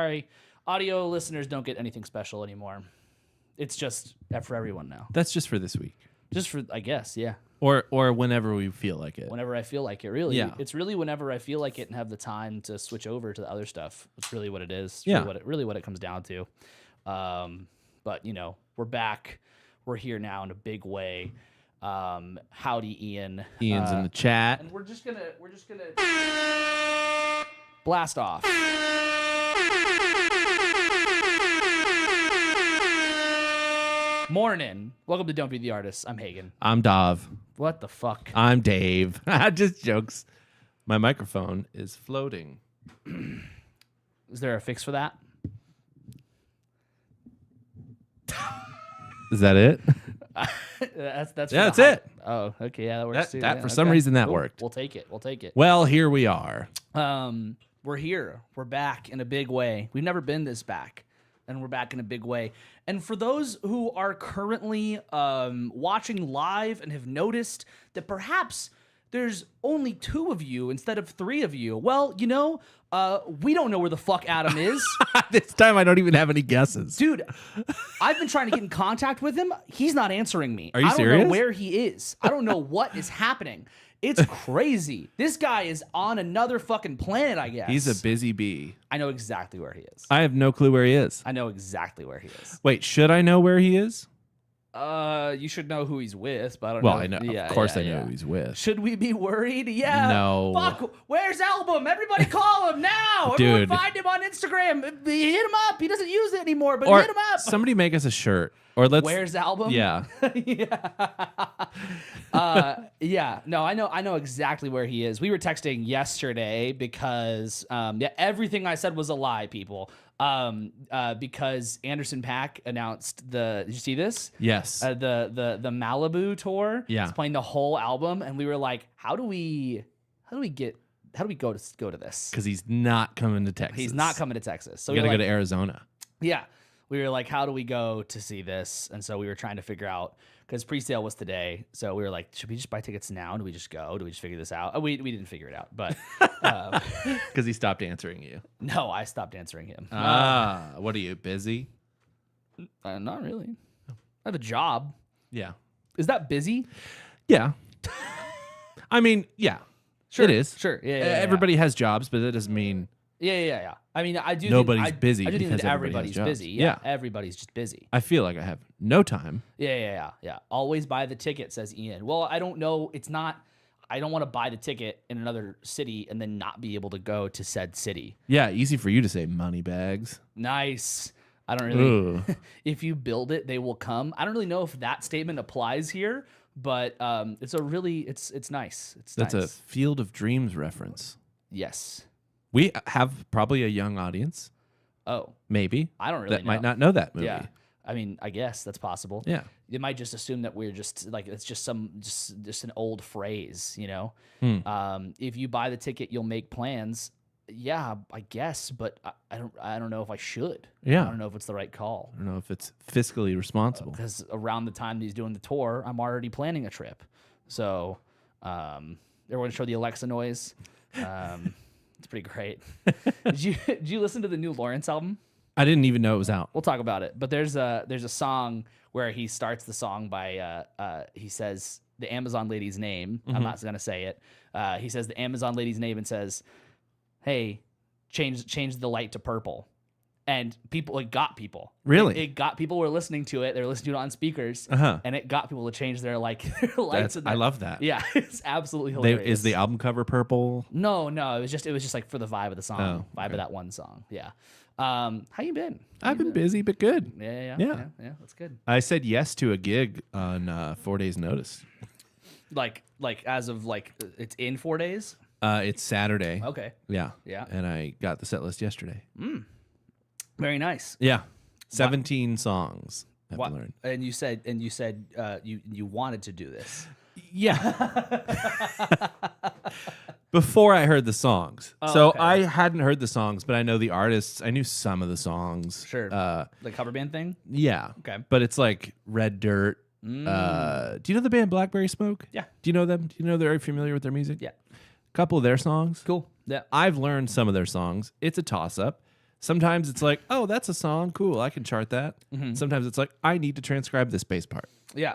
Sorry, audio listeners don't get anything special anymore. It's just for everyone now. That's just for this week. Just for, I guess, yeah. Or whenever we feel like it. Whenever I feel like it, really. Yeah. It's really whenever I feel like it and have the time to switch over to the other stuff. It's really what it is. It's Yeah. really what it comes down to. But, we're back. We're here now in a big way. Howdy, Ian. Ian's in the chat. And we're just gonna blast off. Morning. Welcome to Don't Be the Artist. I'm Hagen. I'm Dov. What the fuck? I'm Dave. Just jokes. My microphone is floating. Is there a fix for that? Is that it? That's Yeah, that's it. Oh, okay, yeah, that works too. That Yeah, for some okay. reason that Cool. worked. We'll take it. Well, here we are. We're here. We're back in a big way. We've never been this back, and we're back in a big way. And for those who are currently watching live and have noticed that perhaps there's only 2 of you instead of 3 of you, well, we don't know where the fuck Adam is. This time I don't even have any guesses. Dude, I've been trying to get in contact with him. He's not answering me. Are you I don't serious? know where he is. I don't know what is happening. It's crazy. This guy is on another fucking planet, I guess. He's a busy bee. I know exactly where he is. I have no clue where he is. I know exactly where he is. Wait, should I know where he is? You should know who he's with, but I don't Well, know. I know. Yeah, of course yeah, I know yeah. who he's with. Should we be worried? Yeah. No. Fuck. Where's Album? Everybody call him now. Dude. Everyone find him on Instagram. Hit him up. He doesn't use it anymore, but Or hit him up. somebody make us a shirt. Or let's. Where's Album? Yeah. Yeah. No, I know exactly where he is. We were texting yesterday because everything I said was a lie, people. Because Anderson .Paak announced did you see this? Yes. The Malibu tour. Yeah. It's playing the whole album, and we were like, how do we go to this? Because he's not coming to Texas. He's not coming to Texas. So We we gotta were go like, to Arizona. yeah. We were like, how do we go to see this? And so we were trying to figure out, because pre-sale was today. So we were like, should we just buy tickets now? Do we just go? Do we just figure this out? We didn't figure it out, but Because he stopped answering you. no, I stopped answering him. What are you, busy? Not really. I have a job. Yeah. Is that busy? Yeah. I mean, yeah. Sure. It is. Sure. Yeah. Everybody has jobs, but that doesn't mean Yeah. I mean, I do. Nobody's busy I do think because that everybody everybody's has busy. jobs. Yeah. Yeah. Everybody's just busy. I feel like I have no time. Yeah. Always buy the ticket, says Ian. Well, I don't know. It's not. I don't want to buy the ticket in another city and then not be able to go to said city. Yeah, easy for you to say money bags. Nice. I don't really. Ooh. If you build it, they will come. I don't really know if that statement applies here, but it's nice. That's nice. a Field of Dreams reference. Yes. We have probably a young audience, Oh, maybe, I don't really that know. might not know that movie. Yeah. I mean, I guess that's possible. Yeah. They might just assume that we're just like it's just an old phrase, If you buy the ticket, you'll make plans. Yeah, I guess, but I don't know if I should. Yeah. I don't know if it's the right call. I don't know if it's fiscally responsible. Because around the time he's doing the tour, I'm already planning a trip. So, everyone show the Alexa noise. It's pretty great. Did you listen to the new Lawrence album? I didn't even know it was out. We'll talk about it. But there's a song where he starts the song by he says the Amazon lady's name. I'm not gonna say it. He says the Amazon lady's name and says, "Hey, change the light to purple." And it got people. Really? It got people who were listening to it. They were listening to it on speakers, Uh-huh. and it got people to change their lights. I love that. Yeah, it's absolutely hilarious. Is the album cover purple? No, it was just like for the vibe of the song, Oh, vibe okay. of that one song. Yeah. How you been? I've been busy, but good. Yeah. That's good. I said yes to a gig on 4 days' notice. Like as of it's in 4 days. It's Saturday. Okay. Yeah. Yeah. And I got the set list yesterday. Very nice. Yeah. 17 songs. I have What? to learn. And you said you wanted to do this. Yeah. Before I heard the songs. Oh, so okay. I hadn't heard the songs, but I know the artists. I knew some of the songs. Sure. The cover band thing. Yeah. Okay. But it's like Red Dirt. Do you know the band Blackberry Smoke? Yeah. Do you know them? Do you know they're familiar with their music? Yeah. A couple of their songs. Cool. Yeah. I've learned some of their songs. It's a toss-up. Sometimes it's like, oh, that's a song. Cool. I can chart that. Sometimes it's like, I need to transcribe this bass part. Yeah.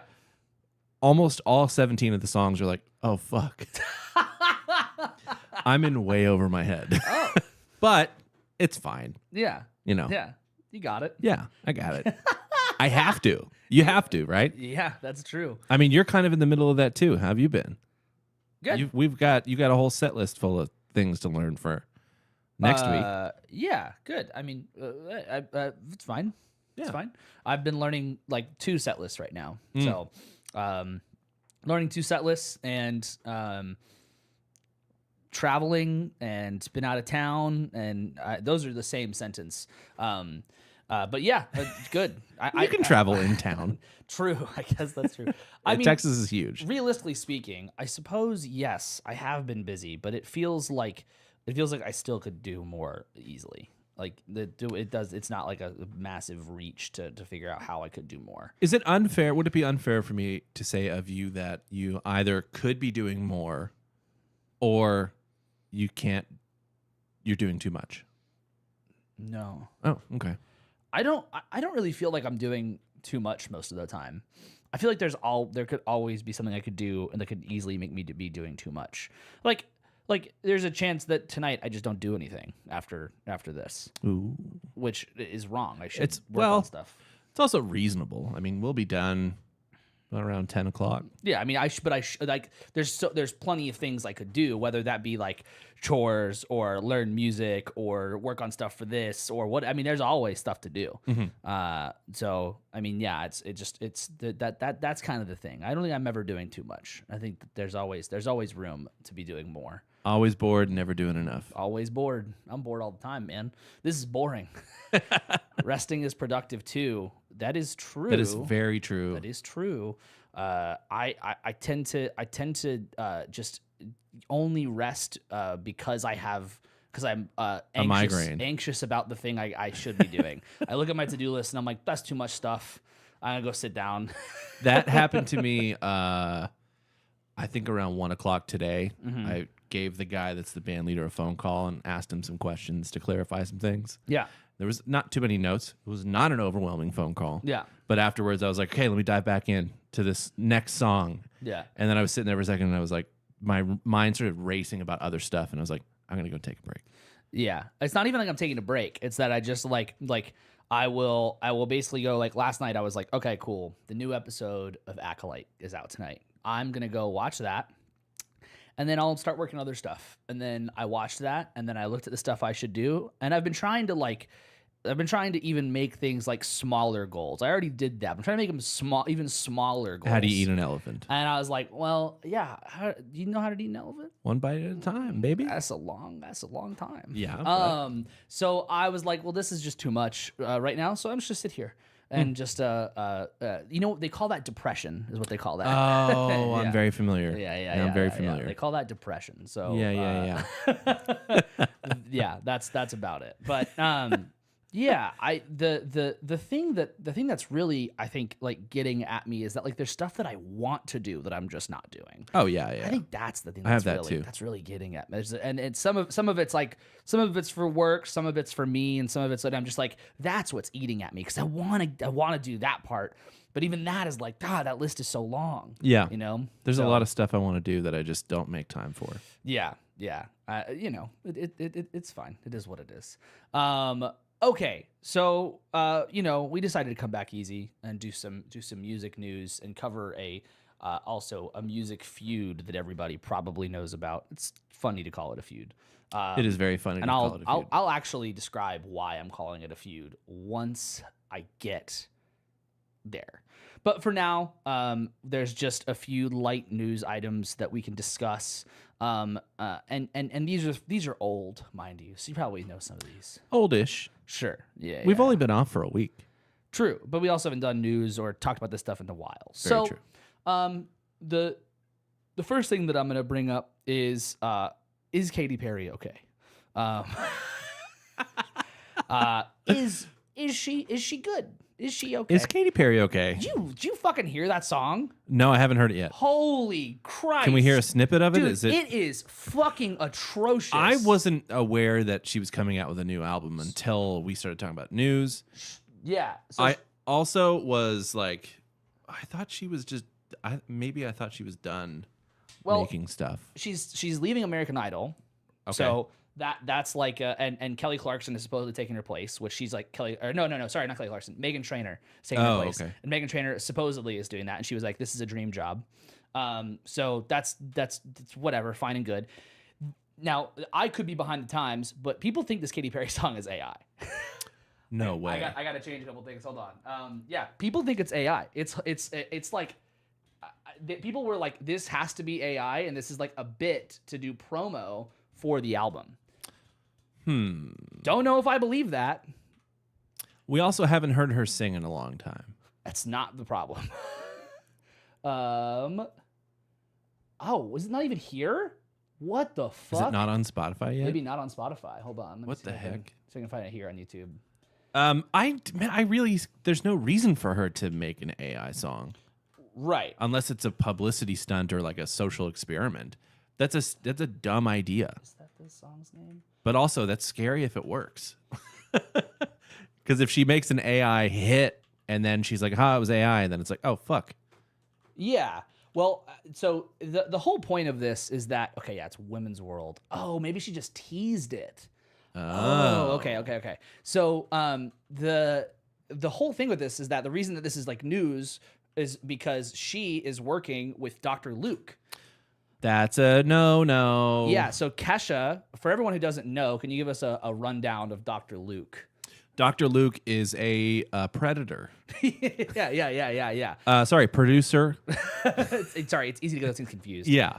Almost all 17 of the songs are like, oh, fuck. I'm in way over my head. Oh. But it's fine. Yeah. You know? Yeah. You got it. Yeah, I got it. I have to. You have to, right? Yeah, that's true. I mean, you're kind of in the middle of that too. How have you been? Good. You got a whole set list full of things to learn for next week. Yeah, good. I mean, it's fine. It's Yeah. fine. I've been learning like 2 set lists right now. So, learning 2 set lists and traveling and been out of town, and those are the same sentence. But yeah, good. You can travel in town. True. I guess that's true. I mean, Texas is huge. realistically speaking, I suppose yes, I have been busy, but it feels like I still could do more easily. Like it's not like a massive reach to figure out how I could do more. Is it unfair? Would it be unfair for me to say of you that you either could be doing more or you can't, you're doing too much? No. Oh, okay. I don't really feel like I'm doing too much most of the time. I feel like there could always be something I could do and that could easily make me to be doing too much. Like there's a chance that tonight I just don't do anything after this. Ooh. Which is wrong. I should work well, on stuff. It's also reasonable. I mean, we'll be done around 10 o'clock. Yeah, I mean, like there's plenty of things I could do, whether that be like chores or learn music or work on stuff for this or what. I mean, there's always stuff to do. So I mean, yeah, that's kind of the thing. I don't think I'm ever doing too much. I think that there's always room to be doing more. Always bored, never doing enough. Always bored. I'm bored all the time, man. This is boring. Resting is productive too. That is true. That is very true. That is true. I tend to just only rest because I'm anxious about the thing I should be doing. I look at my to-do list and I'm like, that's too much stuff. I'm gonna go sit down. That happened to me. I think around 1 o'clock today. I gave the guy that's the band leader a phone call and asked him some questions to clarify some things. Yeah. There was not too many notes. It was not an overwhelming phone call. Yeah. But afterwards, I was like, okay, let me dive back in to this next song. Yeah. And then I was sitting there for a second, and I was like, my mind started racing about other stuff, and I was like, I'm gonna go take a break. Yeah. It's not even like I'm taking a break. It's that I just like I will basically go like last night I was like, okay, cool. The new episode of Acolyte is out tonight. I'm gonna go watch that. And then I'll start working on other stuff. And then I watched that, and then I looked at the stuff I should do. And I've been trying to even make things like smaller goals. I already did that. I'm trying to make them small, even smaller goals. How do you eat an elephant? And I was like, well, yeah. Do you know how to eat an elephant? One bite at a time, baby. That's a long time. Yeah. So I was like, well, this is just too much right now. So I'm just gonna sit here and just you know, they call that depression is what they call that. Oh, Yeah. I'm very familiar. Yeah. I'm very familiar. Yeah. They call that depression. So Yeah. yeah, that's about it. But yeah, the thing that's really I think like getting at me is that like there's stuff that I want to do that I'm just not doing. Oh yeah. I think that's the thing. I have That's that really, too. That's really getting at me. And some of it's like some of it's for work, some of it's for me, and some of it's like I'm just like that's what's eating at me because I want to do that part. But even that is like, God, that list is so long. Yeah. You know, There's a lot of stuff I want to do that I just don't make time for. Yeah. You know, it's fine. It is what it is. Okay, so you know, we decided to come back easy and do some music news and cover also a music feud that everybody probably knows about. It's funny to call it a feud. It is very funny to call it a feud. I'll actually describe why I'm calling it a feud once I get there. But for now, there's just a few light news items that we can discuss. And these are old, mind you, so you probably know some of these. Oldish. Sure. Yeah. We've only been off for a week. True, but we also haven't done news or talked about this stuff in a while. Very true. The first thing that I'm going to bring up is Katy Perry okay? Is she good? Is she okay? Is Katy Perry okay? Did you fucking hear that song? No, I haven't heard it yet. Holy Christ. Can we hear a snippet of it? Dude, Is it? it is fucking atrocious. I wasn't aware that she was coming out with a new album until we started talking about news. Yeah. So I also was like, I thought she was just. I thought she was done making stuff. she's leaving American Idol. Okay. So that's like and Kelly Clarkson is supposedly taking her place, which she's like sorry, not Kelly Clarkson, Meghan Trainor is taking her place. Okay. And Meghan Trainor supposedly is doing that, and she was like, this is a dream job. So that's whatever, fine and good. Now I could be behind the times, but people think this Katy Perry song is AI. No way. I got to change a couple things. Hold on. Yeah, people think it's AI. It's like people were like, this has to be AI, and this is like a bit to do promo for the album. Don't know if I believe that. We also haven't heard her sing in a long time. That's not the problem. Oh, was it not even here? What the fuck? Is it not on Spotify yet? Maybe not on Spotify. Hold on. Let me What see the if I can- heck? See if I can find it here on YouTube. I really, there's no reason for her to make an AI song Right. unless it's a publicity stunt or like a social experiment. That's a dumb idea. Is that the song's name? But also, that's scary if it works. Because if she makes an AI hit and then she's like, it was AI, and then it's like, oh, fuck. Yeah. Well, so the whole point of this is that, okay, yeah, it's Women's World. Oh, maybe she just teased it. Oh, okay. So the whole thing with this is that the reason that this is like news is because she is working with Dr. Luke. That's a no. Yeah, so Kesha, for everyone who doesn't know, can you give us a rundown of Dr. Luke? Dr. Luke is a predator. Yeah. Sorry, producer. Sorry, it's easy to get those things confused. Yeah.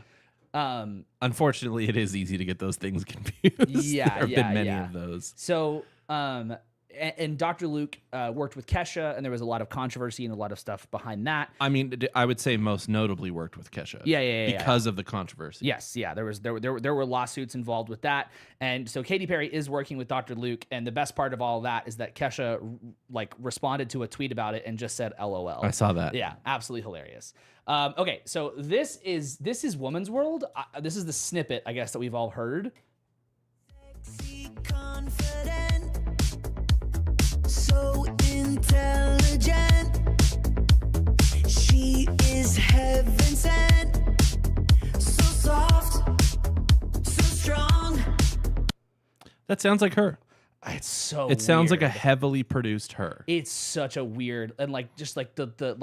Unfortunately, it is easy to get those things confused. Yeah, there have been many of those. So, and Dr. Luke worked with Kesha, and there was a lot of controversy and a lot of stuff behind that. I mean, I would say most notably worked with Kesha. Yeah. Because of the controversy. Yes, yeah. There were lawsuits involved with that, and so Katy Perry is working with Dr. Luke, and the best part of all of that is that Kesha like responded to a tweet about it and just said LOL. I saw that. Yeah, absolutely hilarious. Okay, so this is Woman's World. This is the snippet, I guess, that we've all heard. Sexy, confident, so intelligent. She is heaven sent, so soft, so strong. That sounds like her. It's so. It sounds like a weird. heavily produced her. It's such a weird and like just like the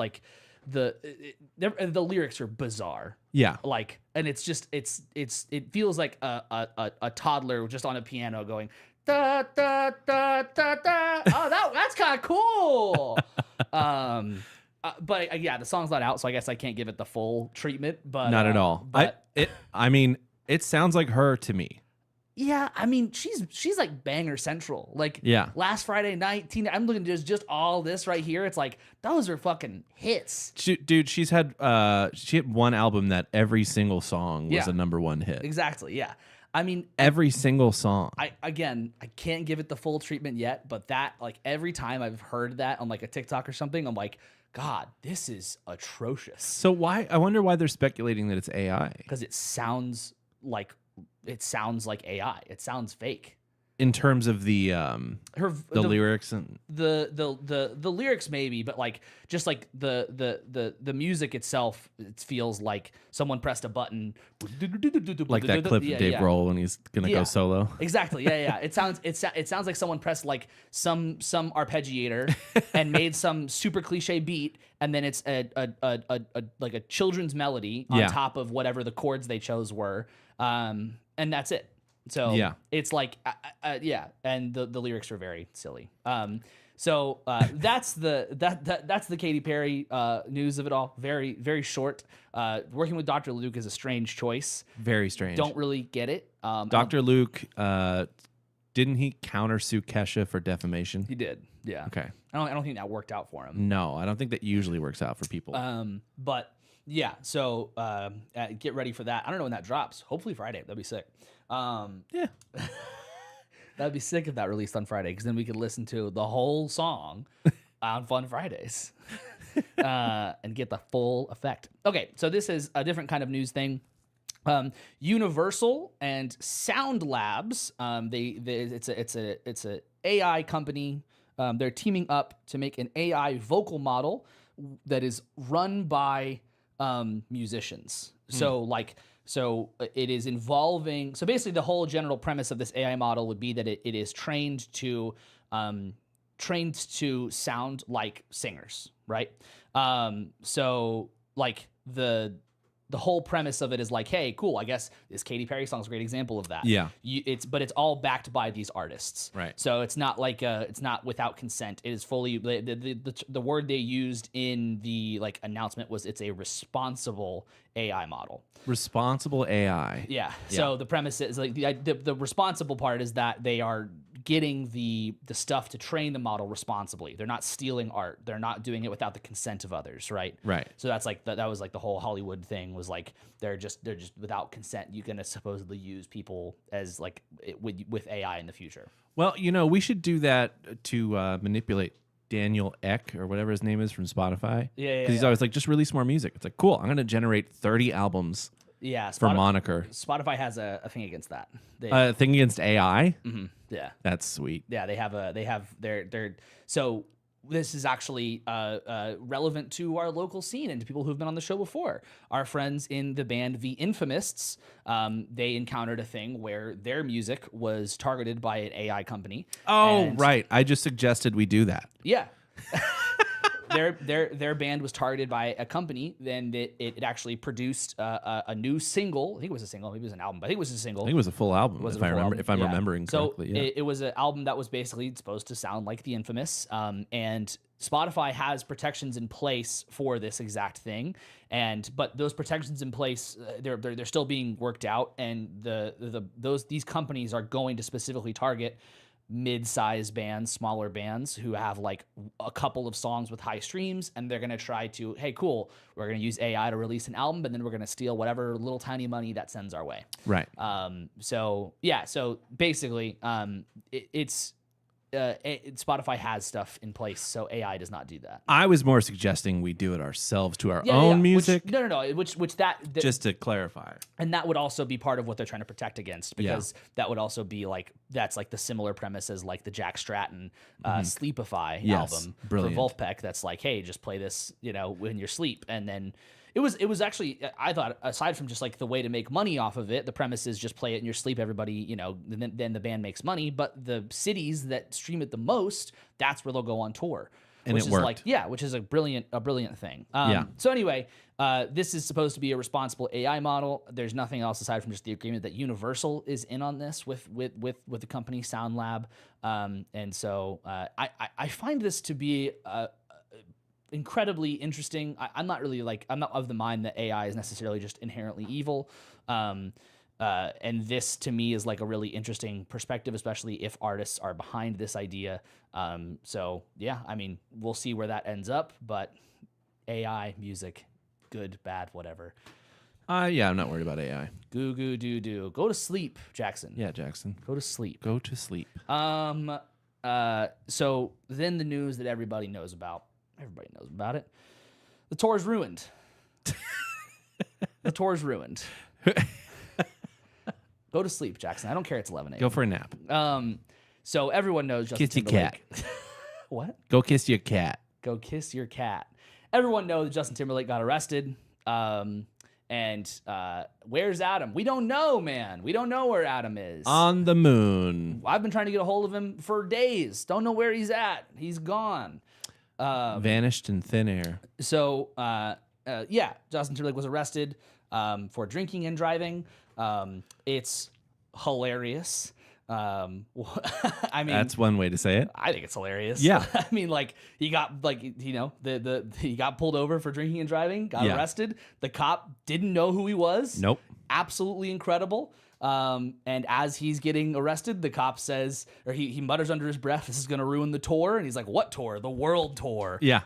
lyrics are bizarre. Yeah. Like, and it's just it feels like a toddler just on a piano going da da da da da. Oh, that's kind of cool. But yeah, the song's not out, so I guess I can't give it the full treatment. But Not at all. But I mean, it sounds like her to me. yeah, I mean, she's like banger central. Like, Yeah. Last Friday Night, Tina. I'm looking at just all this right here. It's like those are fucking hits. Dude, she had one album that every single song was Yeah. a #1 hit. Exactly. Yeah. I mean, Every single song. I can't give it the full treatment yet, but that like every time I've heard that on like a TikTok or something, I'm like, God, this is atrocious. So I wonder why they're speculating that it's AI. Because it sounds like AI. It sounds fake. In terms of the lyrics and the lyrics maybe, but like just like the music itself, it feels like someone pressed a button, like that clip of Dave Grohl when he's gonna go solo. Exactly. Yeah. It sounds like someone pressed like some arpeggiator and made some super cliche beat, and then it's a like a children's melody on top of whatever the chords they chose were, and that's it. So it's like, and the lyrics are very silly. So that's the Katy Perry news of it all. Very, very short. Working with Dr. Luke is a strange choice. Very strange. Don't really get it. Dr. Luke, didn't he countersue Kesha for defamation? He did. Yeah. Okay. I don't think that worked out for him. No, I don't think that usually works out for people. But yeah. So get ready for that. I don't know when that drops. Hopefully Friday. That'd be sick. Yeah. That'd be sick if that released on Friday, because then we could listen to the whole song on Fun Fridays and get the full effect. Okay, so this is a different kind of news thing. Universal and Sound Labs, it's a AI company. They're teaming up to make an AI vocal model that is run by musicians. So it is involving. So basically, the whole general premise of this AI model would be that it is trained to sound like singers, right? So like the whole premise of it is like, hey, cool. I guess this Katy Perry song is a great example of that. Yeah. But it's all backed by these artists. Right. So it's not like it's not without consent. It is fully the word they used in the like announcement was it's a responsible AI model. Responsible AI. Yeah. So the premise is like the responsible part is that they are getting the stuff to train the model responsibly. They're not stealing art. They're not doing it without the consent of others, right? Right. So that's like that was like the whole Hollywood thing was like they're just without consent. You're gonna supposedly use people as like with AI in the future. Well, we should do that to manipulate Daniel Ek or whatever his name is from Spotify. Yeah. Because he's always like, just release more music. It's like, cool. I'm going to generate 30 albums Yeah. for Moniker. Spotify has a thing against that. Thing against AI. Mhm, yeah. That's sweet. Yeah, they have their so this is actually relevant to our local scene and to people who've been on the show before. Our friends in the band The Infamists, they encountered a thing where their music was targeted by an AI company. Oh, right. I just suggested we do that. Yeah. Their band was targeted by a company. Then it actually produced a new single. I think it was a single. Maybe it was an album, but I think it was a single. I think it was a full album, Was it if a I full remember. album? If I'm Yeah. remembering correctly. So Yeah. it was an album that was basically supposed to sound like The Infamous. And Spotify has protections in place for this exact thing. But those protections in place, they're still being worked out. And these companies are going to specifically target mid-sized bands, smaller bands who have like a couple of songs with high streams, and they're going to try to, hey, cool, we're going to use AI to release an album, but then we're going to steal whatever little tiny money that sends our way. Right. So basically, Spotify has stuff in place, so AI does not do that. I was more suggesting we do it ourselves to our own music. Which Just to clarify. and that would also be part of what they're trying to protect against, because that would also be like that's like the similar premise as like the Jack Stratton Sleepify album brilliant. for Wolfpack. That's like, hey, just play this, when you're asleep, and then. It was actually, I thought, aside from just like the way to make money off of it, the premise is just play it in your sleep. Everybody, then the band makes money. But the cities that stream it the most, that's where they'll go on tour. And which it is worked. which is a brilliant thing. Yeah. So anyway, this is supposed to be a responsible AI model. There's nothing else aside from just the agreement that Universal is in on this with the company Sound Lab. And so I find this to be incredibly interesting. I'm not of the mind that AI is necessarily just inherently evil. And this to me is like a really interesting perspective, especially if artists are behind this idea. So yeah, I mean, we'll see where that ends up, but AI music, good, bad, whatever. Yeah, I'm not worried about AI. Goo goo doo doo. Go to sleep, Jackson. Yeah, Jackson. Go to sleep. Go to sleep. So then the news that everybody knows about. Everybody knows about it. The tour's ruined. The tour's ruined. Go to sleep, Jackson. I don't care. It's 11 a.m. Go for a nap. So everyone knows Justin Kiss your Timberlake. What? Go kiss your cat. Go kiss your cat. Everyone knows that Justin Timberlake got arrested. And where's Adam? We don't know, man. We don't know where Adam is. On the moon. I've been trying to get a hold of him for days. Don't know where he's at. He's gone. Vanished in thin air. So, Justin Timberlake was arrested for drinking and driving. It's hilarious. I mean, That's one way to say it. I think it's hilarious. Yeah. I mean, like he got he got pulled over for drinking and driving, got Yeah. arrested. The cop didn't know who he was. Nope. Absolutely incredible. And as he's getting arrested, the cop says, or he mutters under his breath, "This is gonna ruin the tour." And he's like, "What tour? The world tour." Yeah.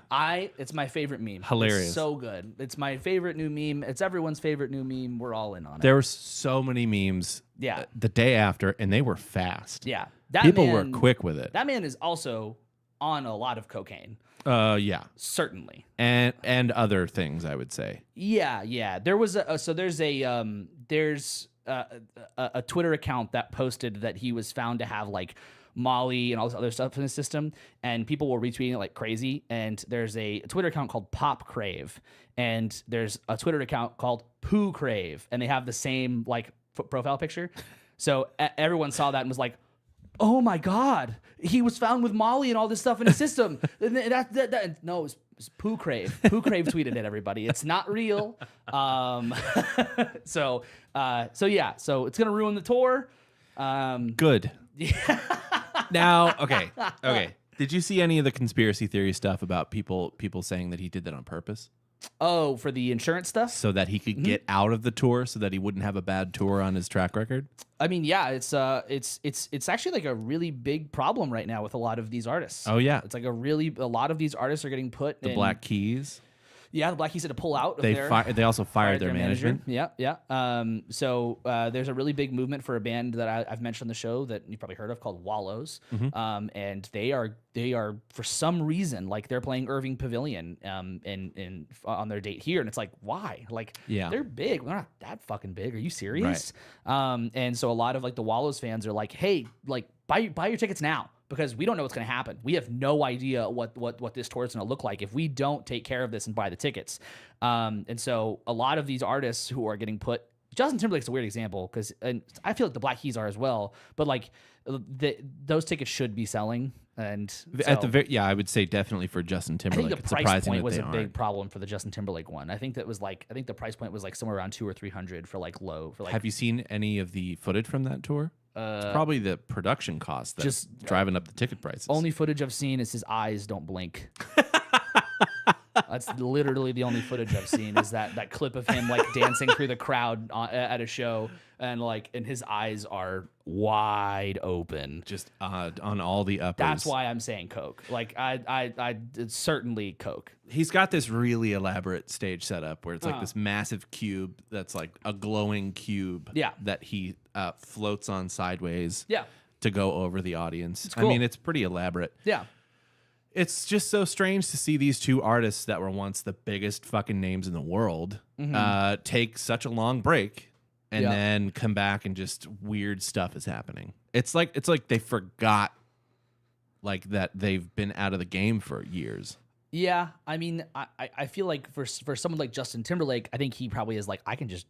It's my favorite meme. Hilarious. It's so good. It's my favorite new meme. It's everyone's favorite new meme. We're all in on it. There were so many memes Yeah. the day after, and they were fast. Yeah. People were quick with it. That man is also on a lot of cocaine. Yeah. Certainly. And other things, I would say. Yeah. There was there's a Twitter account that posted that he was found to have like Molly and all this other stuff in his system, and people were retweeting it like crazy. And there's a Twitter account called Pop Crave, and there's a Twitter account called Poo Crave, and they have the same like profile picture. So everyone saw that and was like, "Oh my God, he was found with Molly and all this stuff in his system." No, it was Poo Crave. Poo Crave tweeted it, everybody. It's not real. So yeah. So it's gonna ruin the tour. Good. Now, okay. Did you see any of the conspiracy theory stuff about people saying that he did that on purpose Oh, for the insurance stuff? so that he could get out of the tour, so that he wouldn't have a bad tour on his track record? I mean, yeah, it's actually like a really big problem right now with a lot of these artists. Oh yeah, It's like a lot of these artists are getting put the in, Black Keys. Yeah, the Black Keys had to pull out. They of also fired their manager. management. Yeah. So there's a really big movement for a band that I've mentioned on the show that you've probably heard of called Wallows. And they are for some reason, like, they're playing Irving Pavilion in on their date here, and it's like, why? Like, Yeah. they're big. They're not that fucking big. Are you serious? And so a lot of like the Wallows fans are like, hey, like, buy your tickets now, because we don't know what's going to happen. We have no idea what this tour is going to look like if we don't take care of this and buy the tickets. And so a lot of these artists who are getting put, Justin Timberlake's a weird example, because I feel like the Black Keys are as well, but like those tickets should be selling. And At the very, I would say definitely for Justin I Timberlake. think the It's price surprising point that was they a aren't. big problem for the Justin Timberlake one. I think the price point was like somewhere around $200 or $300 for like low for like. Have you seen any of the footage from that tour? It's probably the production cost that's just driving up the ticket prices. Only footage I've seen is his eyes don't blink. That's literally the only footage I've seen, is that clip of him like dancing through the crowd at a show, and his eyes are wide open. just on all the uppers. That's why I'm saying Coke. Like it's certainly Coke. He's got this really elaborate stage setup where it's like this massive cube that's like a glowing cube. Yeah. That he floats on sideways. Yeah. To go over the audience. cool. I mean, it's pretty elaborate. Yeah. It's just so strange to see these two artists that were once the biggest fucking names in the world take such a long break and Yeah. then come back and just weird stuff is happening. It's like they forgot like that they've been out of the game for years. Yeah. I mean, I feel like for someone like Justin Timberlake, I think he probably is like, I can just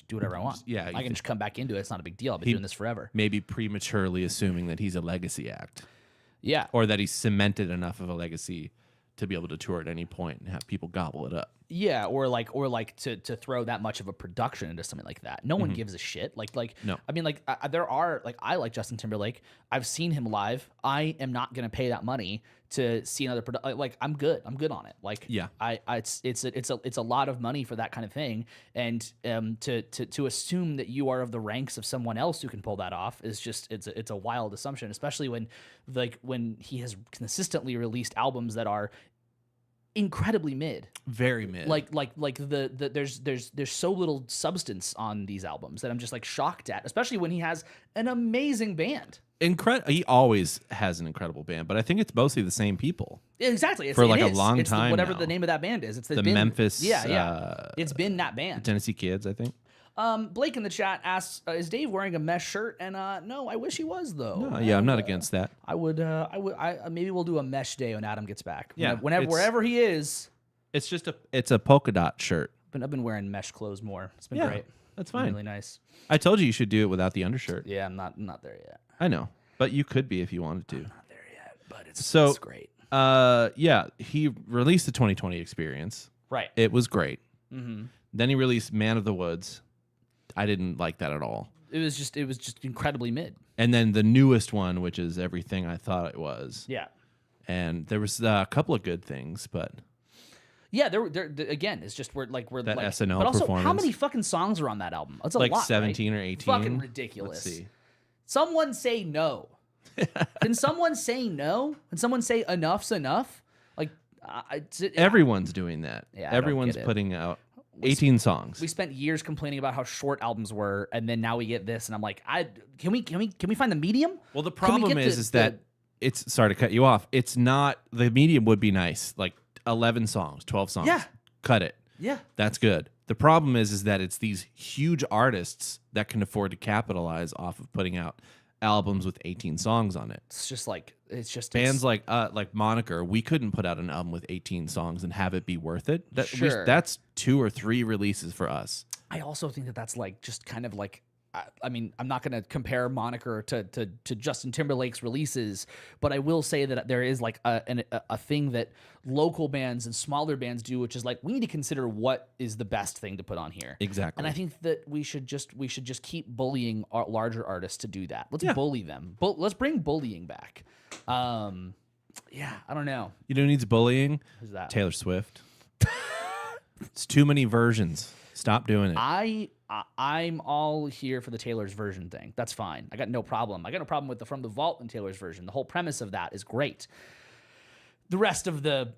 do whatever I want. Yeah, I can just come back into it. It's not a big deal. I've been doing this forever. Maybe prematurely assuming that he's a legacy act. Yeah. Or that he's cemented enough of a legacy to be able to tour at any point and have people gobble it up. Yeah, or to throw that much of a production into something like that. No one gives a shit. No. I mean, there are I like Justin Timberlake. I've seen him live. I am not gonna pay that money to see another production. Like, I'm good. I'm good on it. Like, Yeah. It's a lot of money for that kind of thing. And to assume that you are of the ranks of someone else who can pull that off is just it's a wild assumption, especially when he has consistently released albums that are incredibly mid. Very mid. There's so little substance on these albums that I'm just like shocked at, especially when he has an amazing band. He always has an incredible band, but I think it's mostly the same people. Exactly. For like it a is. long It's time whatever now. the name of that band is. It's The been, Memphis, Yeah. It's been that band. Tennessee Kids, I think. Blake in the chat asks, "Is Dave wearing a mesh shirt?" And no, I wish he was though. Oh, yeah, I'm not against that. I would. Maybe we'll do a mesh day when Adam gets back. Yeah, wherever he is. It's just it's a polka dot shirt. I've been wearing mesh clothes more. It's been Yeah, great. that's It's been fine. really nice. I told you should do it without the undershirt. Yeah, I'm not there yet. I know, but you could be if you wanted to. Not there yet, but it's great. Yeah, he released the 2020 Experience. Right. It was great. Mm-hmm. Then he released Man of the Woods. I didn't like that at all. It was just incredibly mid. And then the newest one, which is Everything I Thought It Was. Yeah. And there was a couple of good things, but Yeah, again, it's just we're That like SNL but also how performance. many fucking songs are on that album? That's a Like lot, 17 right? or 18. Fucking ridiculous. Let's see. Someone say no. Can someone say no? Can someone say enough's enough? Like Everyone's doing that. Yeah, I don't Everyone's get it. putting out 18 songs. we spent years complaining about how short albums were, and then now we get this, and I'm like, can we find the medium? Well, the Can we problem get is that it's sorry to cut you off. It's not the medium would be nice, like 11 songs, 12 songs. Yeah. Cut it. Yeah. That's good. The problem is that it's these huge artists that can afford to capitalize off of putting out albums with 18 songs on it. It's just like Bands like Moniker, we couldn't put out an album with 18 songs and have it be worth it. Sure. That's 2 or 3 releases for us. I also think that that's like just kind of like I mean, I'm not going to compare Moniker to Justin Timberlake's releases, but I will say that there is like a thing that local bands and smaller bands do, which is like we need to consider what is the best thing to put on here. Exactly. And I think that we should just keep bullying our larger artists to do that. Let's bully them. Let's bring bullying back. Yeah, I don't know. You know who needs bullying? Who's that? Taylor Swift. It's too many versions. Stop doing it. I'm all here for the Taylor's version thing. That's fine. I got no problem. I got no problem with the From the Vault and Taylor's version. The whole premise of that is great. The rest of the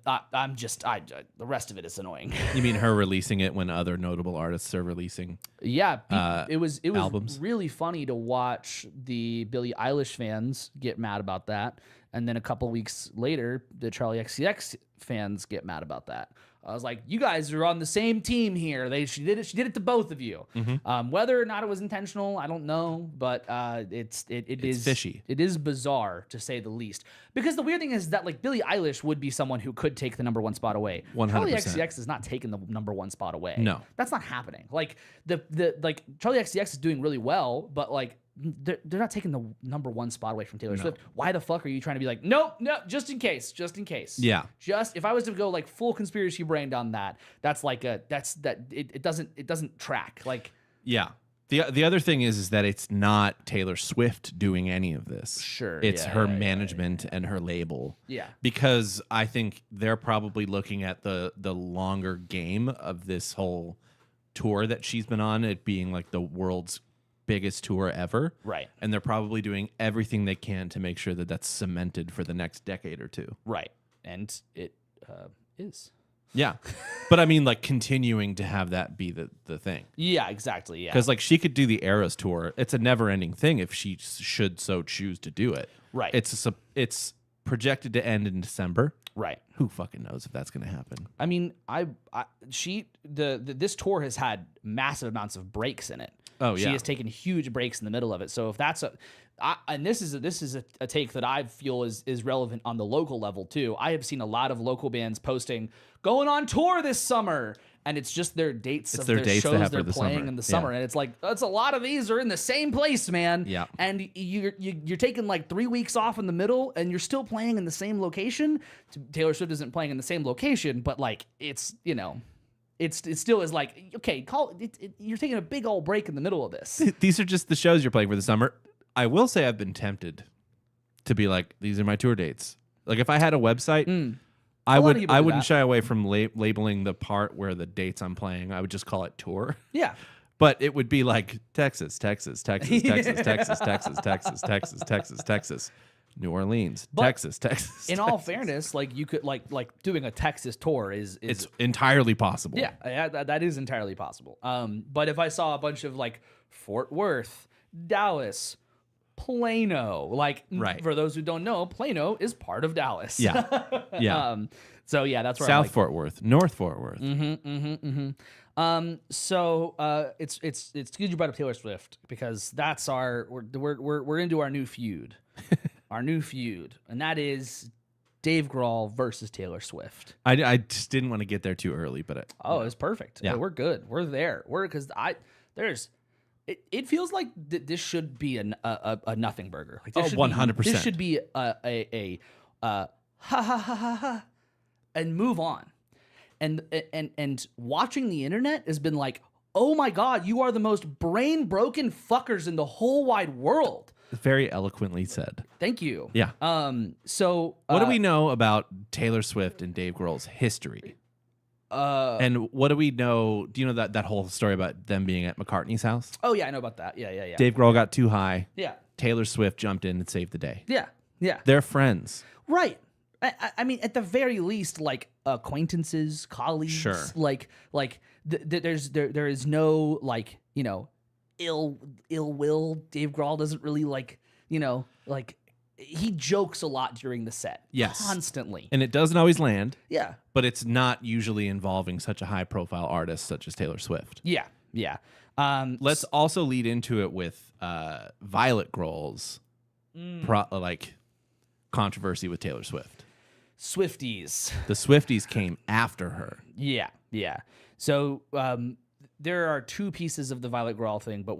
rest of it is annoying. You mean her releasing it when other notable artists are releasing? Yeah, it was albums? really funny to watch the Billie Eilish fans get mad about that, and then a couple weeks later, the Charlie XCX fans get mad about that. I was like, you guys are on the same team here. She did it to both of you. Whether or not it was intentional, I don't know, but it is fishy. It is bizarre to say the least. Because the weird thing is that like Billie Eilish would be someone who could take the number 1 spot away. 100%. Charlie XCX is not taking the number 1 spot away. No, that's not happening. Like the like Charlie XCX is doing really well, but like they're not taking the number 1 spot away from Taylor Swift. Why the fuck are you trying to be like, no, just in case. Yeah. Just if I was to go like full conspiracy brain on that, it doesn't track. Like, yeah. The other thing is that it's not Taylor Swift doing any of this. Sure. It's her management and her label. Yeah. Because I think they're probably looking at the longer game of this whole tour that she's been on, it being like the world's biggest tour ever. Right. And they're probably doing everything they can to make sure that that's cemented for the next decade or two. Right. And it is. Yeah. But I mean, like, continuing to have that be the thing. Yeah, exactly. Yeah. Because, like, she could do the Eras tour. It's a never-ending thing if she should so choose to do it. Right. It's projected to end in December. Right. Who fucking knows if that's going to happen? I mean, this tour has had massive amounts of breaks in it. Oh, yeah. She has taken huge breaks in the middle of it. So if that's and this is a take that I feel is relevant on the local level too. I have seen a lot of local bands posting going on tour this summer, and it's just their dates of their dates they shows have they're for the playing summer. in the summer, and it's like that's a lot of these are in the same place, man. Yeah, and you're taking like 3 weeks off in the middle, and you're still playing in the same location. Taylor Swift isn't playing in the same location, but like it's it still is like, okay, you're taking a big old break in the middle of this. These are just the shows you're playing for the summer. I will say I've been tempted to be like, these are my tour dates. Like if I had a website, I wouldn't shy away from labeling the part where the dates I'm playing. I would just call it tour. Yeah. But it would be like Texas, Texas, Texas, Texas, Texas, Texas, Texas, Texas, Texas, Texas. New Orleans, but Texas. In all fairness, like you could like doing a Texas tour is it's entirely possible. Yeah, that is entirely possible. But if I saw a bunch of like Fort Worth, Dallas, Plano, like right. For those who don't know, Plano is part of Dallas. Yeah, yeah. So yeah, that's where South I'm like, Fort Worth, North Fort Worth. So it's good you brought up Taylor Swift because that's we're into our new feud. Our new feud, and that is Dave Grohl versus Taylor Swift. I just didn't want to get there too early, but it's perfect. Yeah, we're good. We're there. It feels like this should be a nothing burger. Like this 100%. This should be a ha ha ha ha ha, and move on. And watching the internet has been like, oh my god, you are the most brain broken fuckers in the whole wide world. Very eloquently said. Thank you. Yeah. So what do we know about Taylor Swift and Dave Grohl's history? And what do we know? Do you know that whole story about them being at McCartney's house? Oh yeah, I know about that. Yeah. Dave Grohl got too high. Yeah. Taylor Swift jumped in and saved the day. Yeah. They're friends. Right. I mean, at the very least, like acquaintances, colleagues. Sure. There is no like ill will. Dave Grohl doesn't really like he jokes a lot during the set. Yes. Constantly. And it doesn't always land. Yeah. But it's not usually involving such a high profile artist such as Taylor Swift. Yeah. Let's also lead into it with Violet Grohl's controversy with Taylor Swift. Swifties. The Swifties came after her. Yeah. So there are two pieces of the Violet Grohl thing, but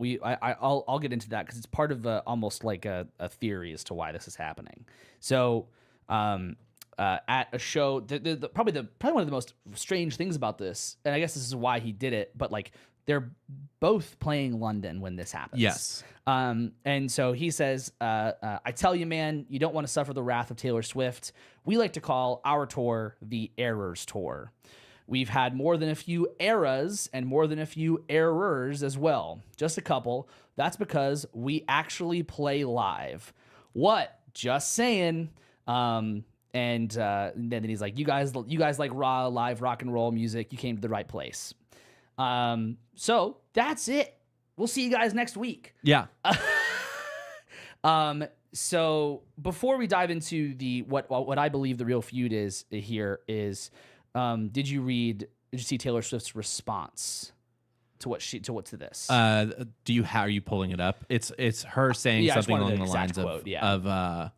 I'll get into that because it's part of almost like a theory as to why this is happening. So at a show, probably one of the most strange things about this, and I guess this is why he did it, but like they're both playing London when this happens. Yes. And so he says, I tell you, man, you don't want to suffer the wrath of Taylor Swift. We like to call our tour the Errors Tour. We've had more than a few eras and more than a few errors as well. Just a couple. That's because we actually play live. What? Just saying. And then he's like, you guys like raw live rock and roll music. You came to the right place. So that's it. We'll see you guys next week. Yeah. So before we dive into what I believe the real feud is here is, did you see Taylor Swift's response to this? Are you pulling it up? It's her saying something along the lines of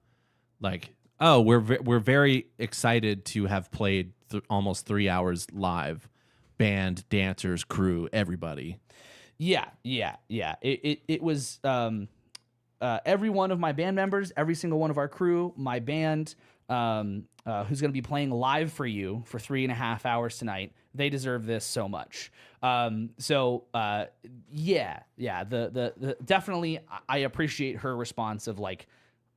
like, oh, we're very excited to have played almost 3 hours live, band, dancers, crew, everybody. Yeah. It was every one of my band members, every single one of our crew, my band, who's going to be playing live for you for 3.5 hours tonight. They deserve this so much. The definitely I appreciate her response of like,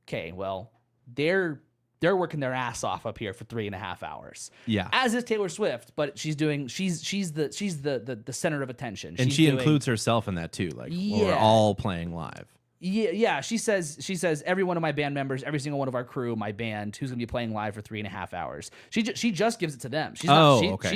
okay, well, they're working their ass off up here for 3.5 hours. Yeah. As is Taylor Swift, but she's the center of attention. And she includes herself in that too. Like we're all playing live. Yeah. She says every one of my band members, every single one of our crew, my band, who's gonna be playing live for 3.5 hours. She just gives it to them. She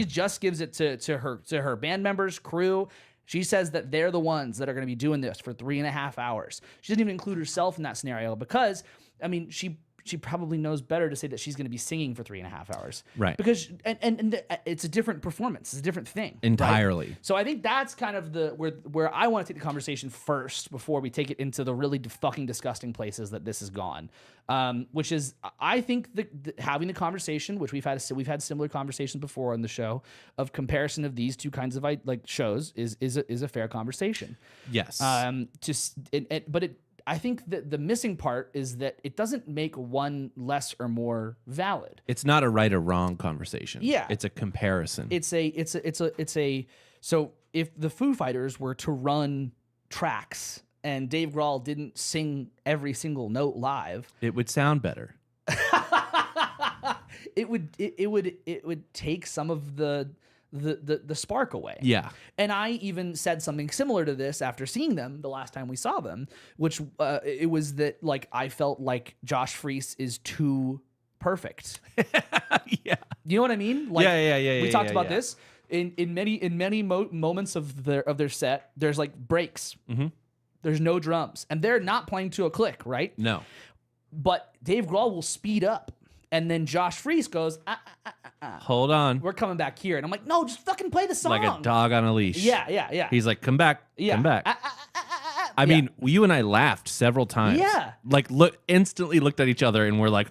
just gives it to her band members, crew. She says that they're the ones that are gonna be doing this for 3.5 hours. She doesn't even include herself in that scenario because, I mean, she probably knows better to say that she's going to be singing for 3.5 hours. Right. Because, and it's a different performance. It's a different thing. Entirely. Right? So I think that's kind of where I want to take the conversation first before we take it into the really fucking disgusting places that this has gone. Which is, I think having the conversation, which we've had similar conversations before on the show, of comparison of these two kinds of like shows is a fair conversation. Yes. I think that the missing part is that it doesn't make one less or more valid. It's not a right or wrong conversation. Yeah. It's a comparison. So if the Foo Fighters were to run tracks and Dave Grohl didn't sing every single note live, it would sound better. It would take some of the spark away. Yeah. And I even said something similar to this after seeing them the last time we saw them, which it was that like I felt like Josh Freese is too perfect. Yeah. You know what I mean? Like, yeah. We talked about this in many moments of their set. There's like breaks. Mm-hmm. There's no drums, and they're not playing to a click, right? No. But Dave Grohl will speed up. And then Josh Freese goes, hold on. We're coming back here. And I'm like, no, just fucking play the song. Like a dog on a leash. Yeah. He's like, come back. Come back. I mean, you and I laughed several times. Yeah. Like instantly looked at each other and we're like,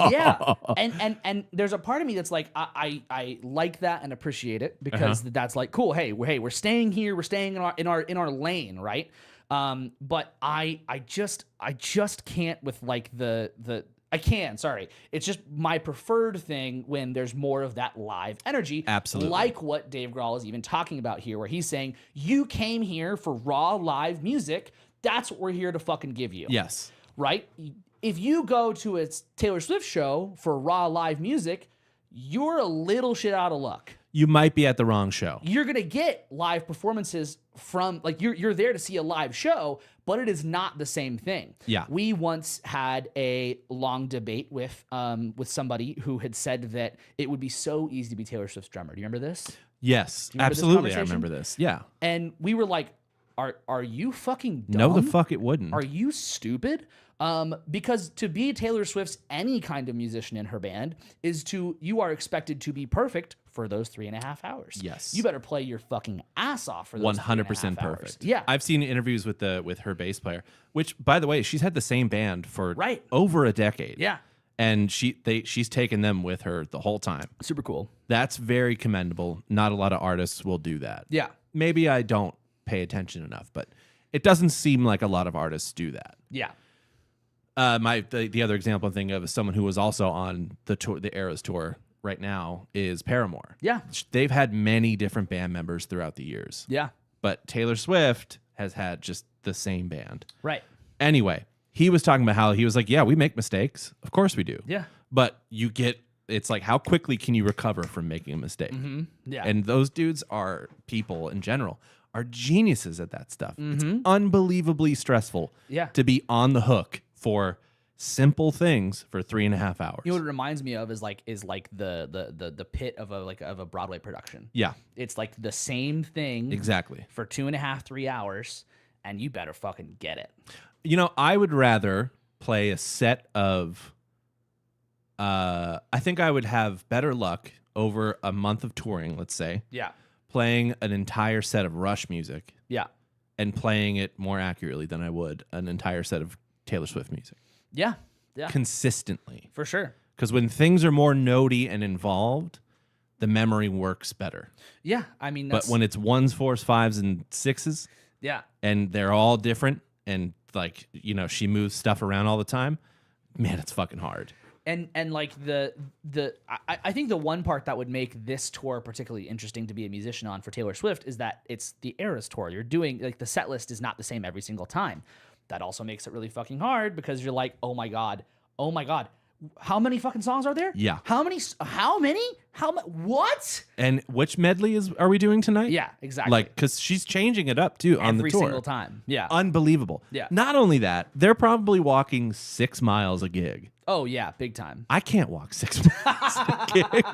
yeah. And there's a part of me that's like, I like that and appreciate it because that's like, cool. Hey, we're staying here. We're staying in our lane, right? But I just can't with like sorry. It's just my preferred thing when there's more of that live energy. Absolutely. Like what Dave Grohl is even talking about here, where he's saying, you came here for raw live music. That's what we're here to fucking give you. Yes. Right? If you go to a Taylor Swift show for raw live music, you're a little shit out of luck. you might be at the wrong show. You're gonna get live performances from like you're there to see a live show, but it is not the same thing. Yeah. We once had a long debate with somebody who had said that it would be so easy to be Taylor Swift's drummer. Do you remember this? Yes, remember this absolutely. I conversation? remember this. Yeah. And we were like, are you fucking dumb? No, the fuck it wouldn't. Are you stupid? Because to be Taylor Swift's any kind of musician in her band you are expected to be perfect for those 3.5 hours. Yes. You better play your fucking ass off for those 100% 3.5 hours. perfect. Yeah. I've seen interviews with her bass player, which, by the way, she's had the same band for over a decade. Yeah. And she's taken them with her the whole time. Super cool. That's very commendable. Not a lot of artists will do that. Yeah. Maybe I don't pay attention enough, but it doesn't seem like a lot of artists do that. Yeah. The other example I'm thinking of is someone who was also on the tour, the Eras tour right now, is Paramore. Yeah. They've had many different band members throughout the years. Yeah. But Taylor Swift has had just the same band. Right. Anyway, he was talking about how he was like, yeah, we make mistakes. Of course we do. Yeah. But it's like, how quickly can you recover from making a mistake? Mm-hmm. Yeah. And those dudes people in general are geniuses at that stuff. It's unbelievably stressful to be on the hook for simple things for 3.5 hours. You know what it reminds me of is like the pit of a Broadway production. Yeah. It's like the same thing Exactly. for 2.5, 3 hours, and you better fucking get it. You know, I would rather play a set of I think I would have better luck over a month of touring, let's say. Yeah. Playing an entire set of Rush music. Yeah. And playing it more accurately than I would an entire set of Taylor Swift music. Yeah. Yeah. Consistently. For sure. Because when things are more notey and involved, the memory works better. Yeah. I mean, but when it's 1s, 4s, 5s, and 6s, yeah, and they're all different, and like, you know, she moves stuff around all the time, man, it's fucking hard. And like I think the one part that would make this tour particularly interesting to be a musician on for Taylor Swift is that it's the Eras tour. You're doing like the set list is not the same every single time. That also makes it really fucking hard because you're like, oh my god, how many fucking songs are there? Yeah. How many? What? And which medley are we doing tonight? Yeah, exactly. Like, because she's changing it up too on the tour every single time. Yeah. Unbelievable. Yeah. Not only that, they're probably walking 6 miles a gig. Oh yeah, big time. I can't walk 6 miles a gig.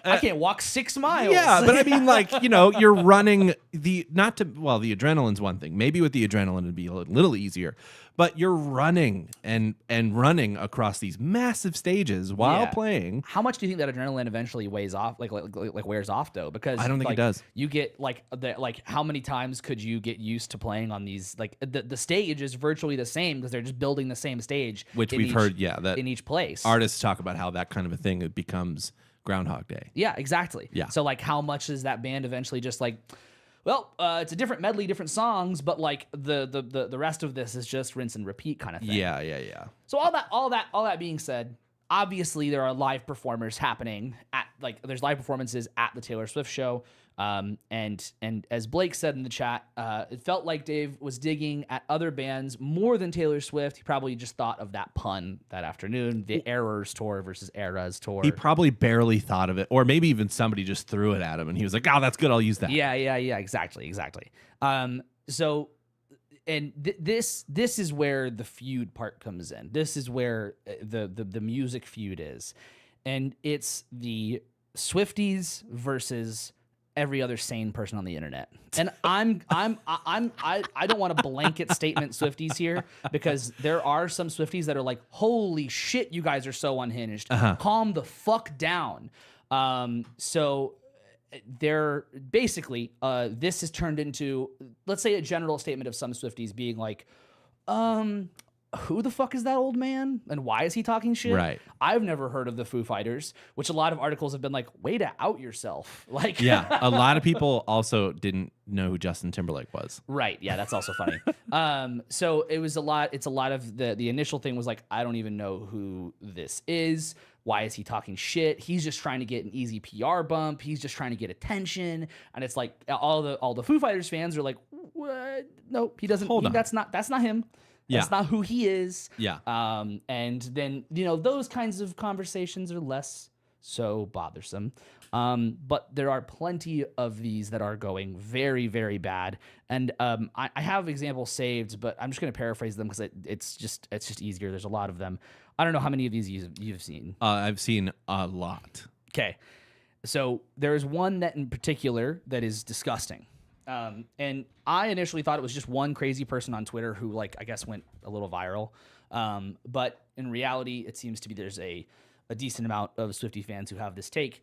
I can't walk 6 miles. Yeah, but I mean, like, you know, you're running the adrenaline's one thing. Maybe with the adrenaline it'd be a little easier, but you're running and running across these massive stages while playing. How much do you think that adrenaline eventually wears off though? Because I don't think it does. You get how many times could you get used to playing on these? Like the stage is virtually the same because they're just building the same stage, which we've heard, that in each place. Artists talk about how that kind of a thing it becomes Groundhog Day. Yeah, exactly. Yeah. So like, how much is that band eventually just like, well, it's a different medley, different songs, but like the rest of this is just rinse and repeat kind of thing. Yeah. So all that being said, obviously there are live performers happening there's live performances at the Taylor Swift show. And as Blake said in the chat, it felt like Dave was digging at other bands more than Taylor Swift. He probably just thought of that pun that afternoon, the Errors tour versus Eras tour. He probably barely thought of it, or maybe even somebody just threw it at him and he was like, oh, that's good, I'll use that. Yeah, exactly. So, and this is where the feud part comes in. This is where the music feud is. And it's the Swifties versus every other sane person on the internet. And I don't want to blanket statement Swifties here because there are some Swifties that are like, holy shit, you guys are so unhinged. Calm the fuck down. So they're basically, this has turned into, let's say, a general statement of some Swifties being like, who the fuck is that old man? And why is he talking shit? Right. I've never heard of the Foo Fighters, which a lot of articles have been like, way to out yourself. Like, yeah, a lot of people also didn't know who Justin Timberlake was. Right. Yeah, that's also funny. So it's a lot of the initial thing was like, I don't even know who this is. Why is he talking shit? He's just trying to get an easy PR bump. He's just trying to get attention. And it's like all the Foo Fighters fans are like, what? Nope, he doesn't. That's not him. That's not who he is. Yeah. And then, those kinds of conversations are less so bothersome. But there are plenty of these that are going very, very bad. And I have examples saved, but I'm just going to paraphrase them because it's just easier. There's a lot of them. I don't know how many of these you've seen. I've seen a lot. Okay. So there's one that in particular that is disgusting. And I initially thought it was just one crazy person on Twitter who, like, I guess went a little viral. But in reality, it seems to be there's a decent amount of Swiftie fans who have this take.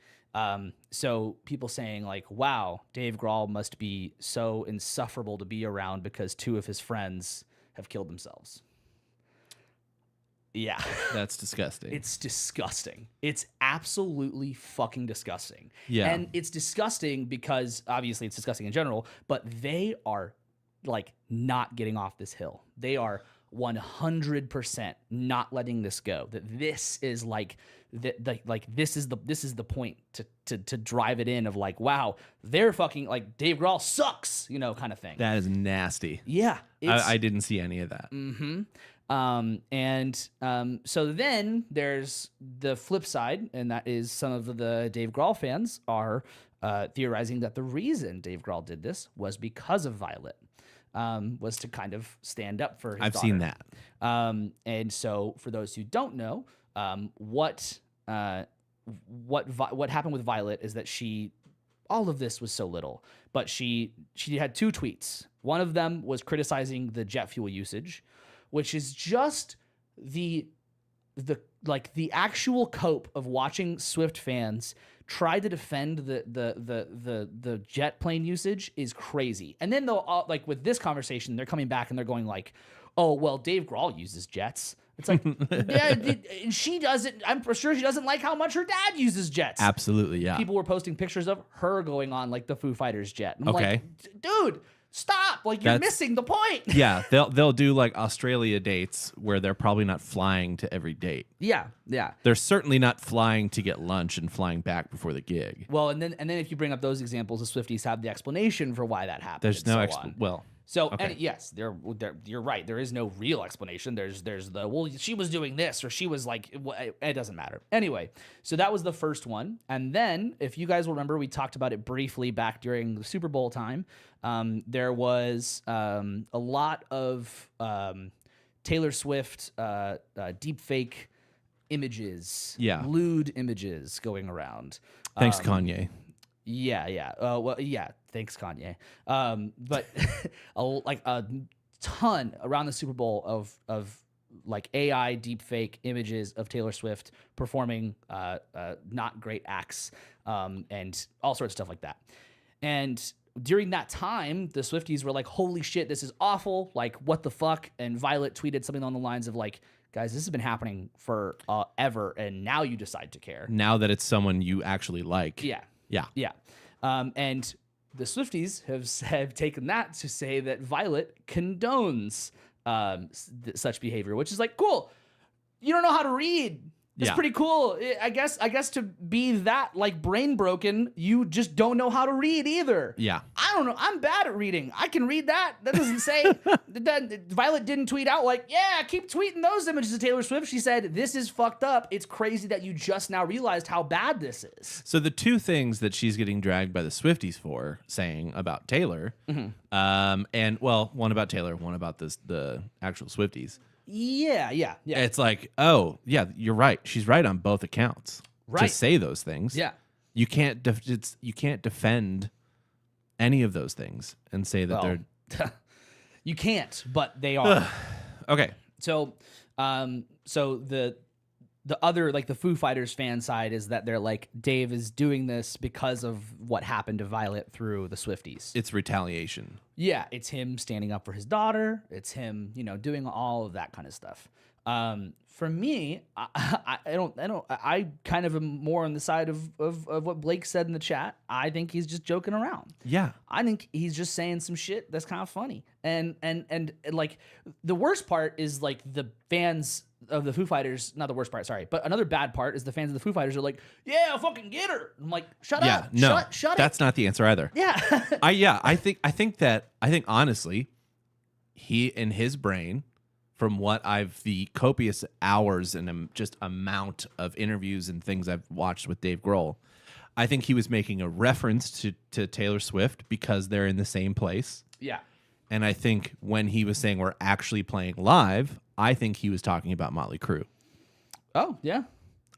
So people saying like, wow, Dave Grohl must be so insufferable to be around because 2 of his friends have killed themselves. Yeah. That's disgusting. It's disgusting. It's absolutely fucking disgusting. Yeah. And it's disgusting because obviously it's disgusting in general, but they are like not getting off this hill. They are 100% not letting this go. That this is like this is the point to drive it in of like, wow, they're fucking like Dave Grohl sucks, you know, kind of thing. That is nasty. Yeah. I didn't see any of that. Mm-hmm. So then there's the flip side, and that is some of the Dave Grohl fans are theorizing that the reason Dave Grohl did this was because of Violet, was to kind of stand up for his I've daughter. seen that. And so for those who don't know, what happened with Violet is that all of this was so little, but she had 2 tweets. One of them was criticizing the jet fuel usage, which is just the actual cope of watching Swift fans try to defend the jet plane usage is crazy. And then they'll all, like with this conversation, they're coming back and they're going like, oh, well, Dave Grohl uses jets. It's like, yeah, she doesn't. I'm for sure she doesn't like how much her dad uses jets. Absolutely, yeah. People were posting pictures of her going on like the Foo Fighters jet. And I'm Okay. like, dude, stop! Like you're missing the point. Yeah, they'll do like Australia dates where they're probably not flying to every date. Yeah. They're certainly not flying to get lunch and flying back before the gig. Well, and then if you bring up those examples, the Swifties have the explanation for why that happened. There's and no so on. well. So okay. and yes, you're right. There is no real explanation. There's the, well, she was doing this or she was like, it doesn't matter. Anyway, so that was the first one. And then if you guys will remember, we talked about it briefly back during the Super Bowl time. There was a lot of Taylor Swift deep fake images, lewd images going around. Thanks, Kanye. Yeah. Well, yeah. Thanks, Kanye. But like a ton around the Super Bowl of like AI deepfake images of Taylor Swift performing not great acts and all sorts of stuff like that. And during that time, the Swifties were like, "Holy shit, this is awful! Like, what the fuck?" And Violet tweeted something along the lines of like, "Guys, this has been happening for ever, and now you decide to care. Now that it's someone you actually like." Yeah. And the Swifties have taken that to say that Violet condones such behavior, which is like, cool. You don't know how to read. It's pretty cool. I guess to be that like brain broken, you just don't know how to read either. Yeah. I don't know. I'm bad at reading. I can read that. That doesn't say that Violet didn't tweet out like, yeah, keep tweeting those images of Taylor Swift. She said, this is fucked up. It's crazy that you just now realized how bad this is. So the 2 things that she's getting dragged by the Swifties for saying about Taylor, and well, one about Taylor, one about the actual Swifties. Yeah. It's like, oh, yeah, you're right. She's right on both accounts. Right. To say those things. Yeah. You can't defend any of those things and say that they're you can't, but they are. Okay. So the other, like the Foo Fighters fan side is that they're like, Dave is doing this because of what happened to Violet through the Swifties. It's retaliation. Yeah, it's him standing up for his daughter. It's him, doing all of that kind of stuff. For me, I kind of am more on the side of what Blake said in the chat. I think he's just joking around. Yeah. I think he's just saying some shit that's kind of funny. And like the worst part is like the fans of the Foo Fighters, not the worst part, sorry, but another bad part is the fans of the Foo Fighters are like, yeah, fucking get her. I'm like, shut up. No, shut that's not the answer either. Yeah. I think honestly, he in his brain, from what the copious hours and just amount of interviews and things I've watched with Dave Grohl, I think he was making a reference to Taylor Swift because they're in the same place. Yeah. And I think when he was saying we're actually playing live, I think he was talking about Motley Crue. Oh, yeah.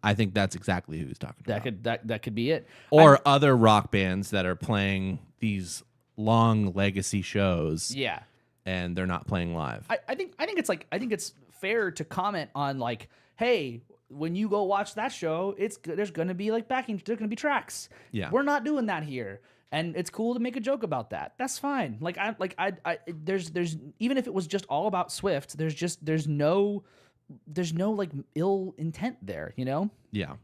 I think that's exactly who he was talking about. That could be it. Or other rock bands that are playing these long legacy shows. Yeah. And they're not playing live. I think it's fair to comment on like, hey, when you go watch that show, there's gonna be like there's gonna be tracks. Yeah. We're not doing that here. And it's cool to make a joke about that. That's fine. There's even if it was just all about Swift, there's no like ill intent there, you know? Yeah.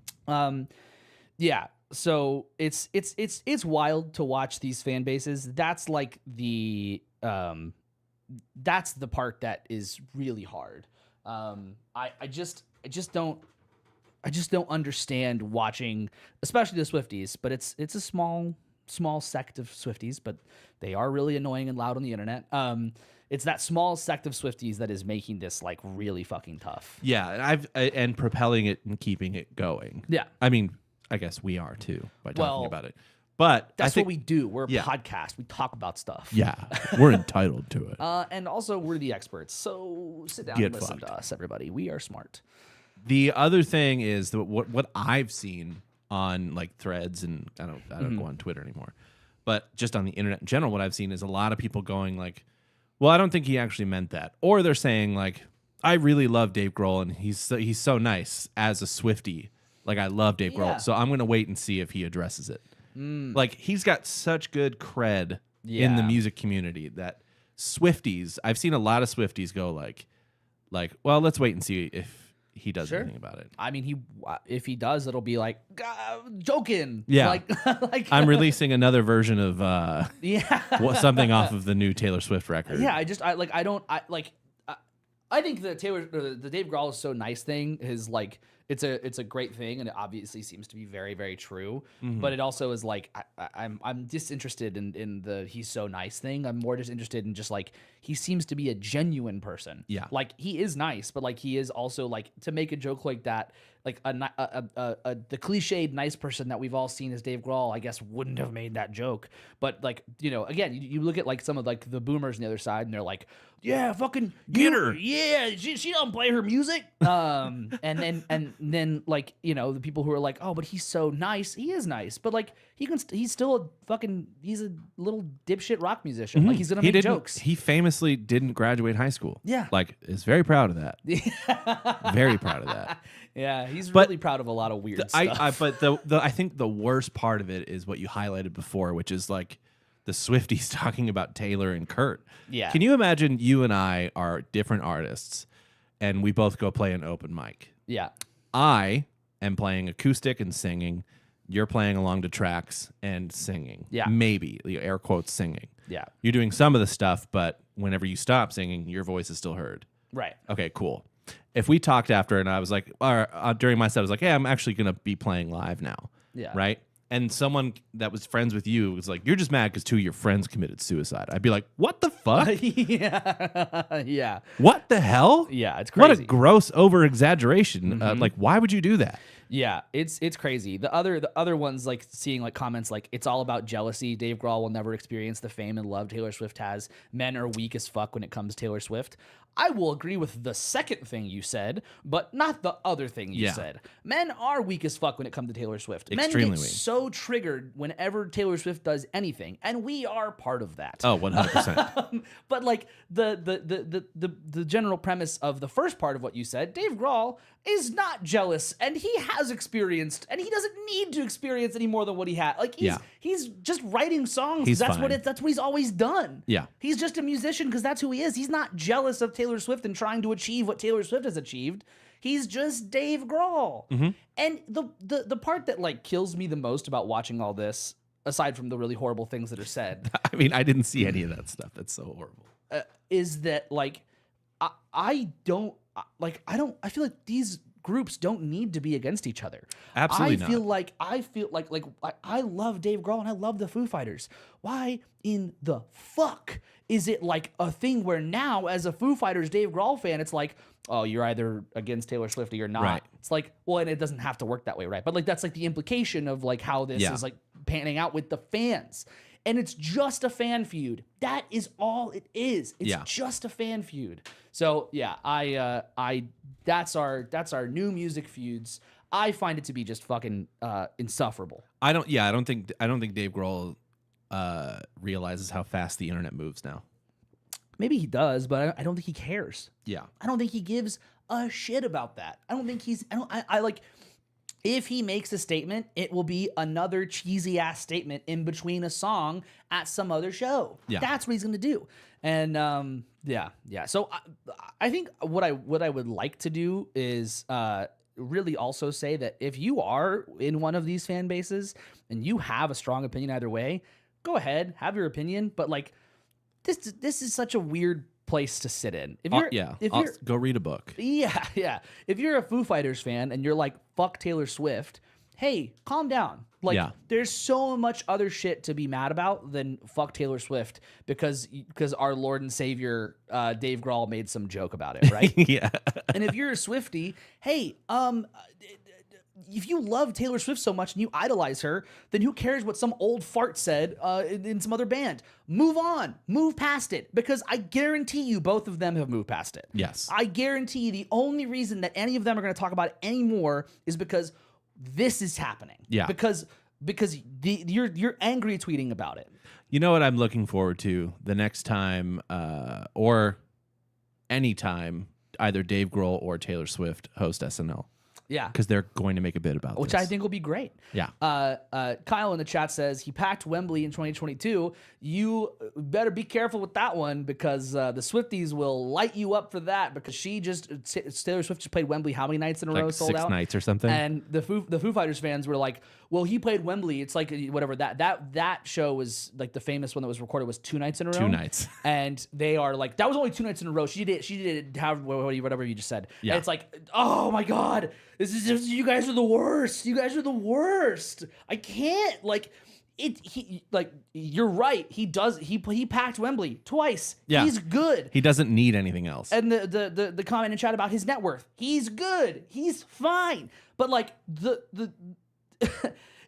Yeah. So it's wild to watch these fan bases. That's like that's the part that is really hard. I just don't understand watching, especially the Swifties, but it's a small sect of Swifties, but they are really annoying and loud on the internet. It's that small sect of Swifties that is making this like really fucking tough. Yeah, and propelling it and keeping it going. Yeah. I mean, I guess we are too by talking about it. But that's what we do. We're a podcast. We talk about stuff. Yeah, we're entitled to it. And also we're the experts. So sit down and listen to us, everybody. We are smart. The other thing is that what I've seen on like threads, and I don't go on Twitter anymore, but just on the internet in general, what I've seen is a lot of people going like, well, I don't think he actually meant that. Or they're saying like, I really love Dave Grohl and he's so nice as a Swiftie. Like I love Dave Grohl. So I'm going to wait and see if he addresses it. Like he's got such good cred in the music community that Swifties, I've seen a lot of Swifties go like, well, let's wait and see if he does anything about it. I mean, if he does, it'll be like joking. Yeah, like I'm releasing another version of something off of the new Taylor Swift record. Yeah, I think the Dave Grohl is so nice thing is like it's a great thing, and it obviously seems to be very, very true. But it also is like I'm disinterested in the he's so nice thing. I'm more just interested in just like he seems to be a genuine person. Yeah, like he is nice, but like he is also like to make a joke like that. Like the cliched nice person that we've all seen as Dave Grohl, I guess wouldn't have made that joke. But like, you know, again, you look at like some of like the boomers on the other side, and they're like, yeah, fucking get her. Yeah, she don't play her music. And then like, you know, the people who are like, oh, but he's so nice. He is nice, but like he's still he's a little dipshit rock musician. Like he's gonna make jokes. He famously didn't graduate high school. Yeah, like is very proud of that. Very proud of that. Yeah, he's really proud of a lot of weird stuff. But I think the worst part of it is what you highlighted before, which is like the Swifties talking about Taylor and Kurt. Yeah. Can you imagine you and I are different artists and we both go play an open mic? Yeah. I am playing acoustic and singing. You're playing along to tracks and singing. Yeah. Maybe, air quotes, singing. Yeah. You're doing some of the stuff, but whenever you stop singing, your voice is still heard. Right. Okay, cool. If we talked after and I was like, during my set, I was like, hey, I'm actually going to be playing live now. Yeah. Right? And someone that was friends with you was like, you're just mad because two of your friends committed suicide. I'd be like, what the fuck? Yeah. Yeah. What the hell? Yeah, it's crazy. What a gross over-exaggeration. Like, why would you do that? Yeah, it's crazy. The other ones, like seeing like comments like it's all about jealousy. Dave Grohl will never experience the fame and love Taylor Swift has. Men are weak as fuck when it comes to Taylor Swift. I will agree with the second thing you said, but not the other thing you said. Men are weak as fuck when it comes to Taylor Swift. Extremely Men get weak. so triggered whenever Taylor Swift does anything, and we are part of that. Oh, 100%. But like the general premise of the first part of what you said, Dave Grohl is not jealous, and he has experienced, and he doesn't need to experience any more than what he had. Like he's just writing songs. That's fine. that's what he's always done. Yeah. He's just a musician because that's who he is. He's not jealous of Taylor Swift and trying to achieve what Taylor Swift has achieved. He's just Dave Grohl. And the part that like kills me the most about watching all this, aside from the really horrible things that are said, I mean, I didn't see any of that stuff. That's so horrible. is that like I feel like these groups don't need to be against each other. Absolutely I feel like I love Dave Grohl and I love the Foo Fighters. Why in the fuck is it like a thing where now as a Foo Fighters Dave Grohl fan, it's like, oh, you're either against Taylor Swift or you're not. Right. It's like, well, and it doesn't have to work that way, right? But like that's like the implication of like how this is like panning out with the fans. And it's just a fan feud. That is all it is. It's just a fan feud. So yeah, that's our new music feuds. I find it to be just fucking insufferable. I don't think Dave Grohl realizes how fast the internet moves now. Maybe he does, but I don't think he cares. Yeah. I don't think he gives a shit about that. I don't think I like, if he makes a statement, it will be another cheesy ass statement in between a song at some other show. Yeah. That's what he's going to do. And yeah. So I think what I would like to do is really also say that if you are in one of these fan bases and you have a strong opinion either way, go ahead, have your opinion, but like this is such a weird place to sit in. If you're go read a book. Yeah. If you're a Foo Fighters fan and you're like, fuck Taylor Swift, hey, calm down. Like, there's so much other shit to be mad about than fuck Taylor Swift because our Lord and Savior Dave Grohl made some joke about it, right? Yeah. And if you're a Swiftie, hey, if you love Taylor Swift so much and you idolize her, then who cares what some old fart said in some other band? Move on. Move past it. Because I guarantee you both of them have moved past it. Yes. I guarantee you the only reason that any of them are going to talk about it anymore is because this is happening. Yeah. Because you're angry tweeting about it. You know what I'm looking forward to the next time or any time either Dave Grohl or Taylor Swift host SNL. Yeah. Because they're going to make a bit about Which this. I think will be great. Yeah. Kyle in the chat says he packed Wembley in 2022. You better be careful with that one because the Swifties will light you up for that because Taylor Swift just played Wembley how many nights in a row like sold 6 out? nights or something. And the Foo Fighters fans were like, well, he played Wembley. It's like whatever that show was like the famous one that was recorded was 2 nights in a row. 2 nights. And they are like, that was only 2 nights in a row. She did it whatever you just said. Yeah. And it's like, oh my God, you guys are the worst. You guys are the worst. I can't you're right. He packed Wembley twice. Yeah. He's good. He doesn't need anything else. And the comment in chat about his net worth. He's good. He's fine. But like the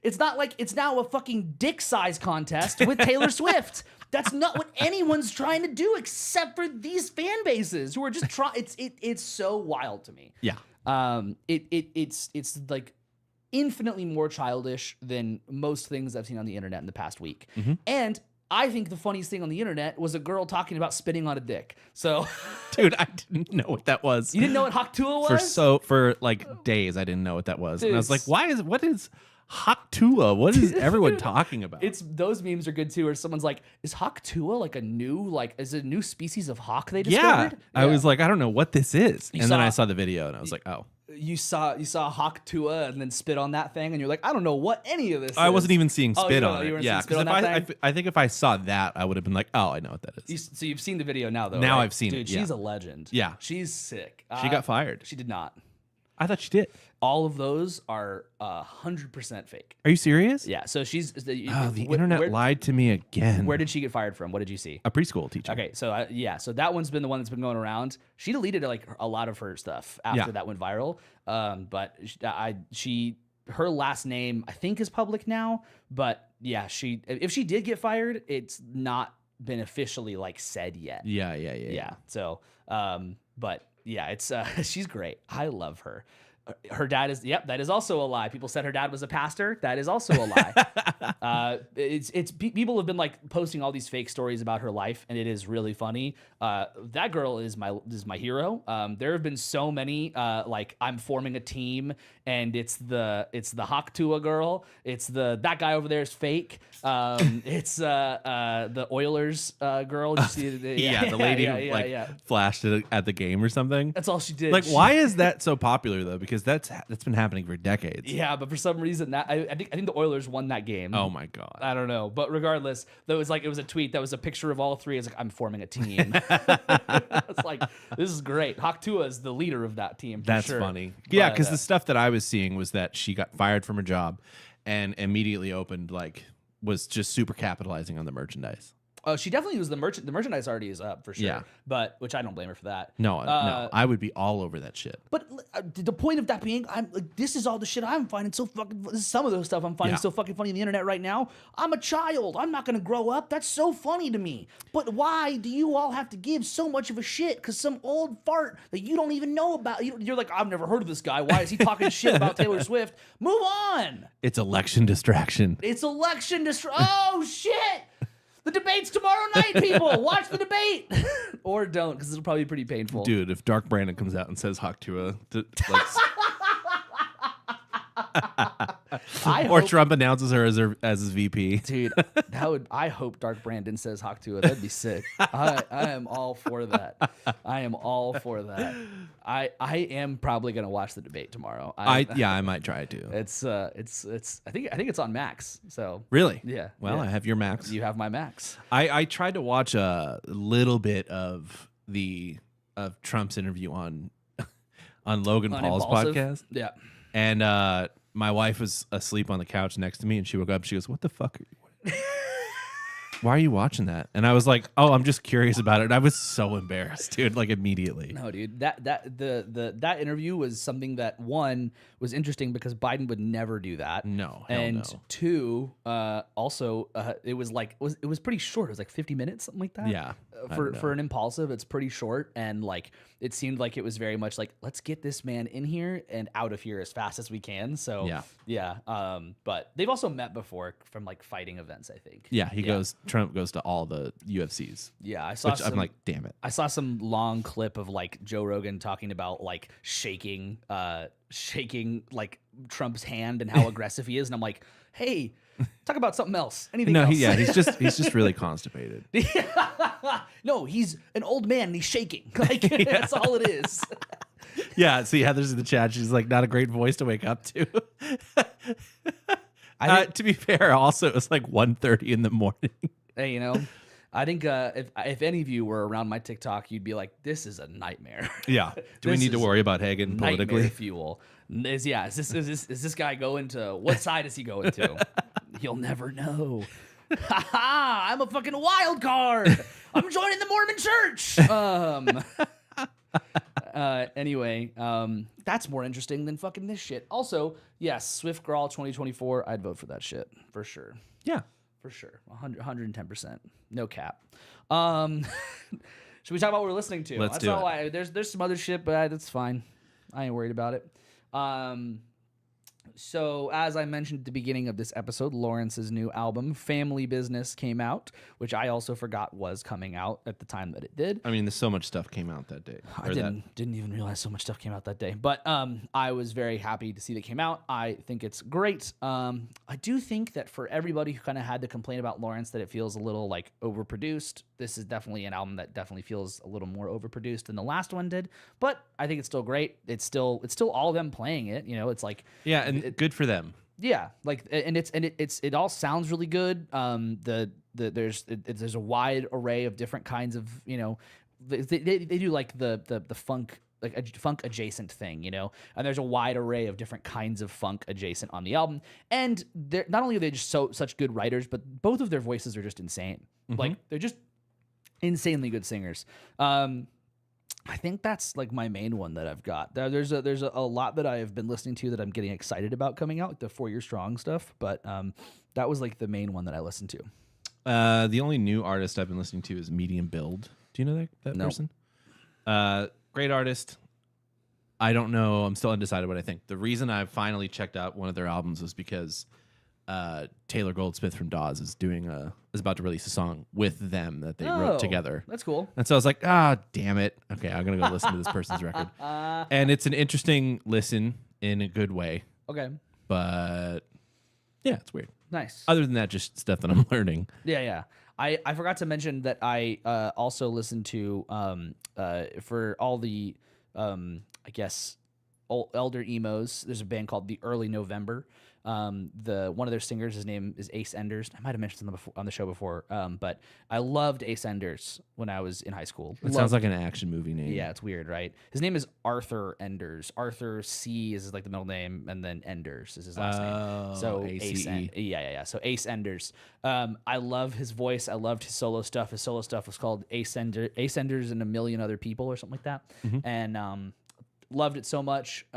it's not like it's now a fucking dick size contest with Taylor Swift. That's not what anyone's trying to do except for these fan bases who are just trying. It's so wild to me. Yeah. It's like infinitely more childish than most things I've seen on the internet in the past week. Mm-hmm. And I think the funniest thing on the internet was a girl talking about spitting on a dick. So, dude, I didn't know what that was. You didn't know what Haktua was? For like days, I didn't know what that was. Dude, and I was like, what is Haktua? What is everyone talking about? Those memes are good too. Or someone's like, is Haktua like is it a new species of hawk they discovered? Yeah. I was like, I don't know what this is. Then I saw the video and I was like, oh. You saw Haktua and then spit on that thing and you're like, I don't know what any of this is. I wasn't even seeing spit on it. Yeah, because I think if I saw that, I would have been like, oh, I know what that is. So you've seen the video now, though. Now right? I've seen Dude, it. She's a legend. Yeah. She's sick. She got fired. She did not. I thought she did. All of those are 100% fake. Are you serious? Yeah. So she's the internet lied to me again. Where did she get fired from? What did you see? A preschool teacher. Okay. So so that one's been the one that's been going around. She deleted like a lot of her stuff after that went viral. But her last name I think is public now. But yeah, if she did get fired, it's not been officially like said yet. Yeah. So but yeah, it's she's great. I love her. Her dad is that is also a lie. People said her dad was a pastor. That is also a lie. People have been like posting all these fake stories about her life, and it is really funny. That girl is my hero. There have been so many like I'm forming a team, and it's the Haktua girl. It's that guy over there is fake. It's the Oilers girl. Did you see the lady who flashed it at the game or something. That's all she did. Like, why is that so popular though? Because because that's been happening for decades. Yeah, but for some reason that I think the Oilers won that game. Oh my god. I don't know, but regardless, it was a tweet that was a picture of all three. It's like, I'm forming a team. It's like, this is great. Haktua is the leader of that team. That's sure. funny. Yeah, But, because the stuff that I was seeing was that she got fired from her job and immediately opened was just super capitalizing on the merchandise. Oh, she definitely was the merchandise already is up for sure. Yeah. But which I don't blame her for that. No, I would be all over that shit. But the point of that being, I'm like, this is all the shit I'm finding so fucking. This is some of the stuff I'm finding so fucking funny on the internet right now. I'm a child. I'm not gonna grow up. That's so funny to me. But why do you all have to give so much of a shit? Because some old fart that you don't even know about. You're like, I've never heard of this guy. Why is he talking shit about Taylor Swift? Move on. It's election distraction. It's election Oh shit. The debate's tomorrow night, people. Watch the debate. Or don't, because it'll probably be pretty painful. Dude, if Dark Brandon comes out and says Haktua, or Trump announces her as his VP. Dude, I hope Dark Brandon says Haktua. That'd be sick. I am all for that. I am all for that. I am probably gonna watch the debate tomorrow. I might try to. It's I think it's on Max. So Really? yeah. Well, yeah. I have your Max. You have my Max. I tried to watch a little bit of Trump's interview on Logan Paul's Impulsive? podcast. Yeah. And my wife was asleep on the couch next to me, and she woke up. She goes, "What the fuck? Why are you watching that?" And I was like, "Oh, I'm just curious about it." And I was so embarrassed, dude. Like immediately. No, dude. That interview was something that, one, was interesting because Biden would never do that. No, hell and no. two, also, it was pretty short. It was like 50 minutes, something like that. Yeah. For an impulsive, it's pretty short, and it seemed like it was very much like, let's get this man in here and out of here as fast as we can. So yeah. But they've also met before from fighting events, I think. Yeah, Trump goes to all the UFCs. Yeah, I saw. I'm like, damn it. I saw some long clip of Joe Rogan talking about shaking Trump's hand and how aggressive he is, and I'm like, hey, talk about something else. Anything else? He's just really constipated. No, he's an old man and he's shaking. That's all it is. Yeah, see Heather's in the chat. She's like, not a great voice to wake up to. To be fair, also it was like 1:30 in the morning. Hey, I think if any of you were around my TikTok, you'd be like, this is a nightmare. Yeah. Do we need to worry about Hagen politically? Nightmare fuel. Is this guy going to, what side is he going to? You'll never know. Ha ha! I'm a fucking wild card. I'm joining the Mormon Church. Anyway, that's more interesting than fucking this shit. Also, yes, Swift Grawl 2024. I'd vote for that shit for sure. Yeah, for sure. 110%. No cap. Should we talk about what we're listening to? Let's do it. There's some other shit, but that's fine. I ain't worried about it. So, as I mentioned at the beginning of this episode, Lawrence's new album, Family Business, came out, which I also forgot was coming out at the time that it did. I mean, there's so much stuff came out that day. I didn't even realize so much stuff came out that day. But I was very happy to see that it came out. I think it's great. I do think that for everybody who kind of had to complain about Lawrence that it feels a little overproduced, this is definitely an album that definitely feels a little more overproduced than the last one did. But I think it's still great. It's still all of them playing it. It's like, yeah, and good for them. Yeah, it all sounds really good. There's a wide array of different kinds of they do the funk, like a funk adjacent thing, and there's a wide array of different kinds of funk adjacent on the album. And they're not only are they just such good writers, but both of their voices are just insane. Mm-hmm. They're just insanely good singers. I think that's my main one that I've got. There's a lot that I have been listening to that I'm getting excited about coming out, the 4 Year Strong stuff. But that was the main one that I listened to. The only new artist I've been listening to is Medium Build. Do you know that No. person? Great artist. I don't know. I'm still undecided what I think. The reason I finally checked out one of their albums was because Taylor Goldsmith from Dawes is about to release a song with them that they wrote together. That's cool. And so I was like, damn it. Okay, I'm going to go listen to this person's record. And it's an interesting listen in a good way. Okay. But yeah, it's weird. Nice. Other than that, just stuff that I'm learning. Yeah. I forgot to mention that I also listened to for all the I guess elder emos. There's a band called The Early November. One of their singers, his name is Ace Enders. I might have mentioned them on the show before, but I loved Ace Enders when I was in high school. It sounds like an action movie name. Yeah, it's weird, right? His name is Arthur Enders. Arthur C is like the middle name, and then Enders is his last name. So ACE. Yeah. So Ace Enders. I love his voice. I loved his solo stuff. His solo stuff was called Ace Enders and a Million Other People or something like that. And loved it so much.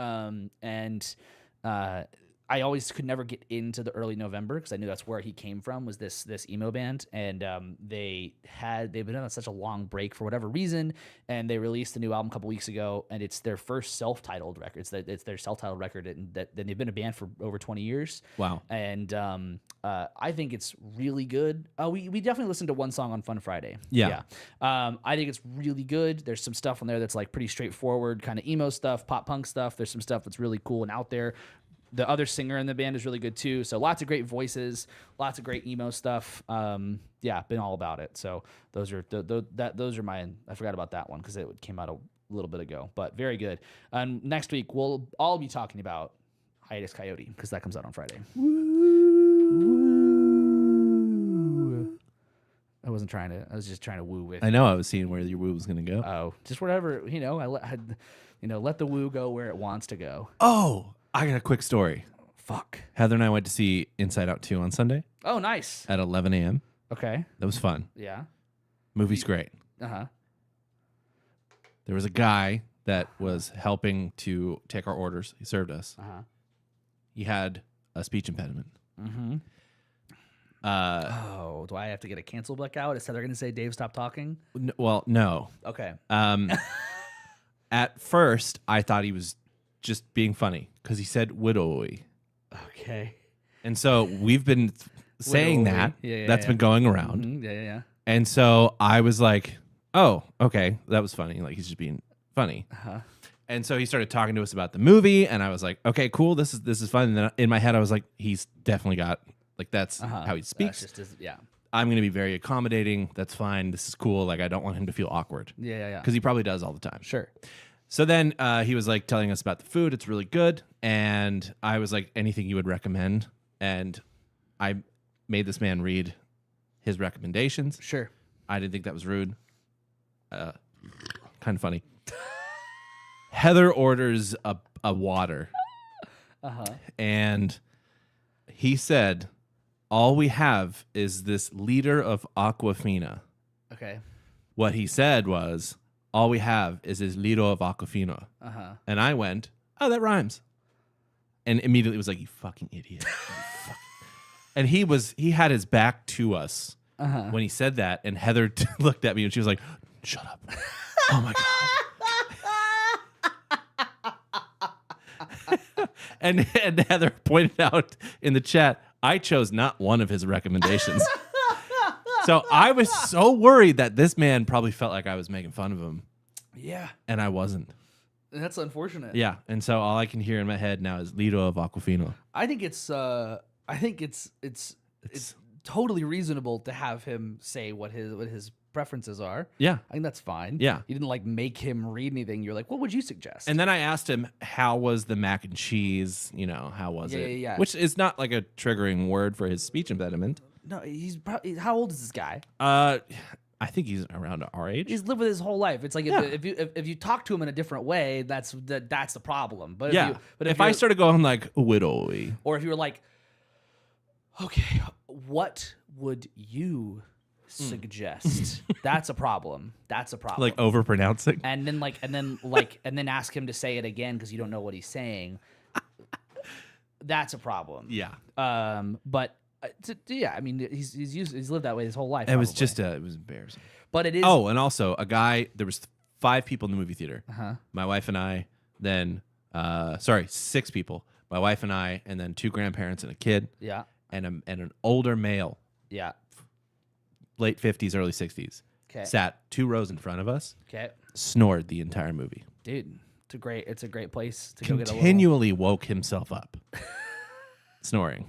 I always could never get into the Early November because I knew that's where he came from, was this emo band, and they've been on such a long break for whatever reason, and they released a new album a couple weeks ago, and it's their first self-titled record. It's their self-titled record, and they've been a band for over 20 years. Wow. And I think it's really good. We definitely listened to one song on Fun Friday. Yeah. I think it's really good. There's some stuff on there that's like pretty straightforward, kind of emo stuff, pop punk stuff. There's some stuff that's really cool and out there. The other singer in the band is really good too. So lots of great voices, lots of great emo stuff. Been all about it. So those are mine. I forgot about that one because it came out a little bit ago, but very good. Next week we'll all be talking about Hiatus Coyote because that comes out on Friday. Woo. I was just trying to woo with. I know. I was seeing where your woo was going to go. Oh, just whatever. Let the woo go where it wants to go. Oh, I got a quick story. Fuck. Heather and I went to see Inside Out 2 on Sunday Oh, nice. at 11 a.m. Okay. That was fun. Yeah. Movie's great. Uh-huh. There was a guy that was helping to take our orders. He served us. Uh-huh. He had a speech impediment. Mm-hmm. Do I have to get a cancel blackout? Is Heather going to say, Dave, stop talking? No. Okay. At first, I thought he was just being funny because he said widowy. Okay. And so we've been saying Widowy. that. Yeah, That's been going around. Mhm. Yeah. And so I was like, oh, okay, that was funny. Like, he's just being funny. Uh-huh. And so he started talking to us about the movie, and I was like, okay, cool, this is fun. And then in my head, I was like, he's definitely got, like, that's how he speaks. That's just yeah. I'm going to be very accommodating. That's fine. This is cool. Like, I don't want him to feel awkward. Yeah. Because he probably does all the time. Sure. So then he was like telling us about the food. It's really good. And I was like, anything you would recommend? And I made this man read his recommendations. Sure. I didn't think that was rude. Kind of funny. Heather orders a water. Uh-huh. And he said, all we have is this liter of Aquafina. Okay. What he said was, all we have is this liter of Aquafina. Uh-huh. And I went, oh, that rhymes. And immediately was like, you fucking idiot. And he had his back to us when he said that. And Heather looked at me and she was like, shut up. Oh my God. and Heather pointed out in the chat, I chose not one of his recommendations. So I was so worried that this man probably felt like I was making fun of him. Yeah. And I wasn't. That's unfortunate. Yeah. And so all I can hear in my head now is Lido of Aquafina. I think it's totally reasonable to have him say what his preferences are. Yeah. I think that's fine. Yeah. You didn't like make him read anything. You're like, what would you suggest? And then I asked him, how was the mac and cheese? You know, how was it? Yeah. Which is not like a triggering word for his speech impediment. No, he's probably, how old is this guy? I think he's around our age. He's lived with his whole life. It's like if you talk to him in a different way, that's the problem. But if I started going like widowy, or if you were like, okay, what would you suggest? That's a problem. That's a problem. like overpronouncing. and then ask him to say it again because you don't know what he's saying. That's a problem. Yeah. But I mean, he's lived that way his whole life. It was probably. just it was embarrassing. But it is. Oh, and also a guy. There was 5 people in the movie theater. Uh-huh. My wife and I. Then 6 people. My wife and I, and then 2 grandparents and a kid. Yeah. And an older male. Yeah. Late 50s, early 60s. Okay. Sat 2 rows in front of us. Okay. Snored the entire movie. Dude, it's a great place to go get a little. Continually woke himself up. Snoring.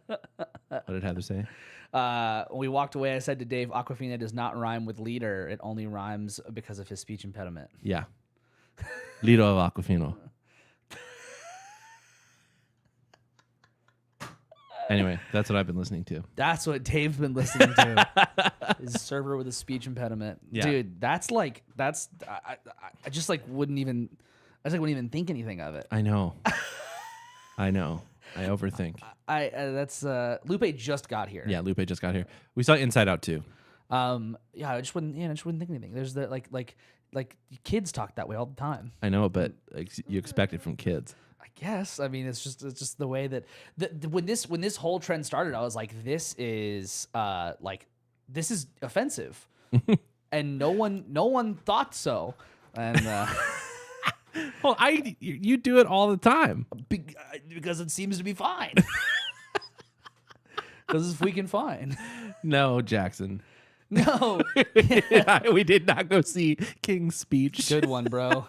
What did Heather say? When we walked away, I said to Dave, Aquafina does not rhyme with leader. It only rhymes because of his speech impediment. Yeah. Lido of Aquafino. Anyway, that's what I've been listening to. That's what Dave's been listening to. His server with a speech impediment. Yeah. Dude, I just like wouldn't even think anything of it. I know. I overthink. That's Lupe just got here. Yeah, Lupe just got here. We saw Inside Out too. Yeah, I just wouldn't think anything. There's the like kids talk that way all the time. I know, but you expect it from kids. I guess. I mean, it's just the way that when this whole trend started, I was like, this is offensive, and no one thought so, and Well, you do it all the time. because it seems to be fine, because it's freaking fine. No, Jackson. No, We did not go see King's Speech. good one, bro.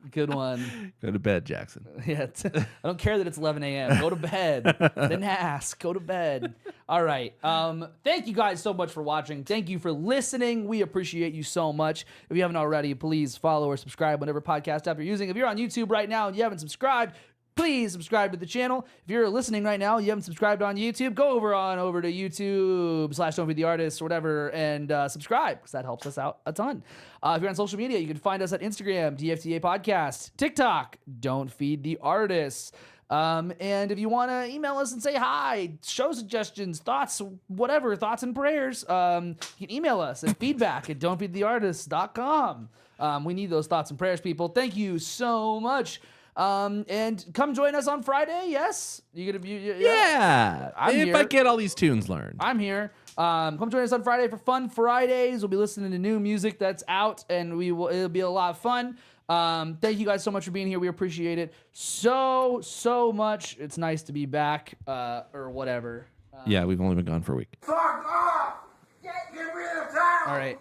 Good one. Go to bed, Jackson. Yeah, I don't care that it's 11 a.m. Go to bed. Didn't ask. Go to bed. All right. Thank you guys so much for watching. Thank you for listening. We appreciate you so much. If you haven't already, please follow or subscribe whatever podcast app you're using. If you're on YouTube right now and you haven't subscribed, please subscribe to the channel. If you're listening right now and you haven't subscribed on YouTube, go over to YouTube/Don'tFeedTheArtist or whatever and subscribe, because that helps us out a ton. If you're on social media, you can find us at Instagram, DFTA Podcast, TikTok, Don't Feed the Artists. And if you want to email us and say hi, show suggestions, thoughts, whatever, thoughts and prayers, you can email us at feedback@don'tfeedtheartist.com. We need those thoughts and prayers, people. Thank you so much. And come join us on Friday. Yes, you gonna be? Yeah, if I get all these tunes learned, I'm here. Come join us on Friday for Fun Fridays. We'll be listening to new music that's out, and it'll be a lot of fun. Thank you guys so much for being here. We appreciate it so much. It's nice to be back, or whatever. yeah, we've only been gone for a week. Fuck off! Get rid of town! All right.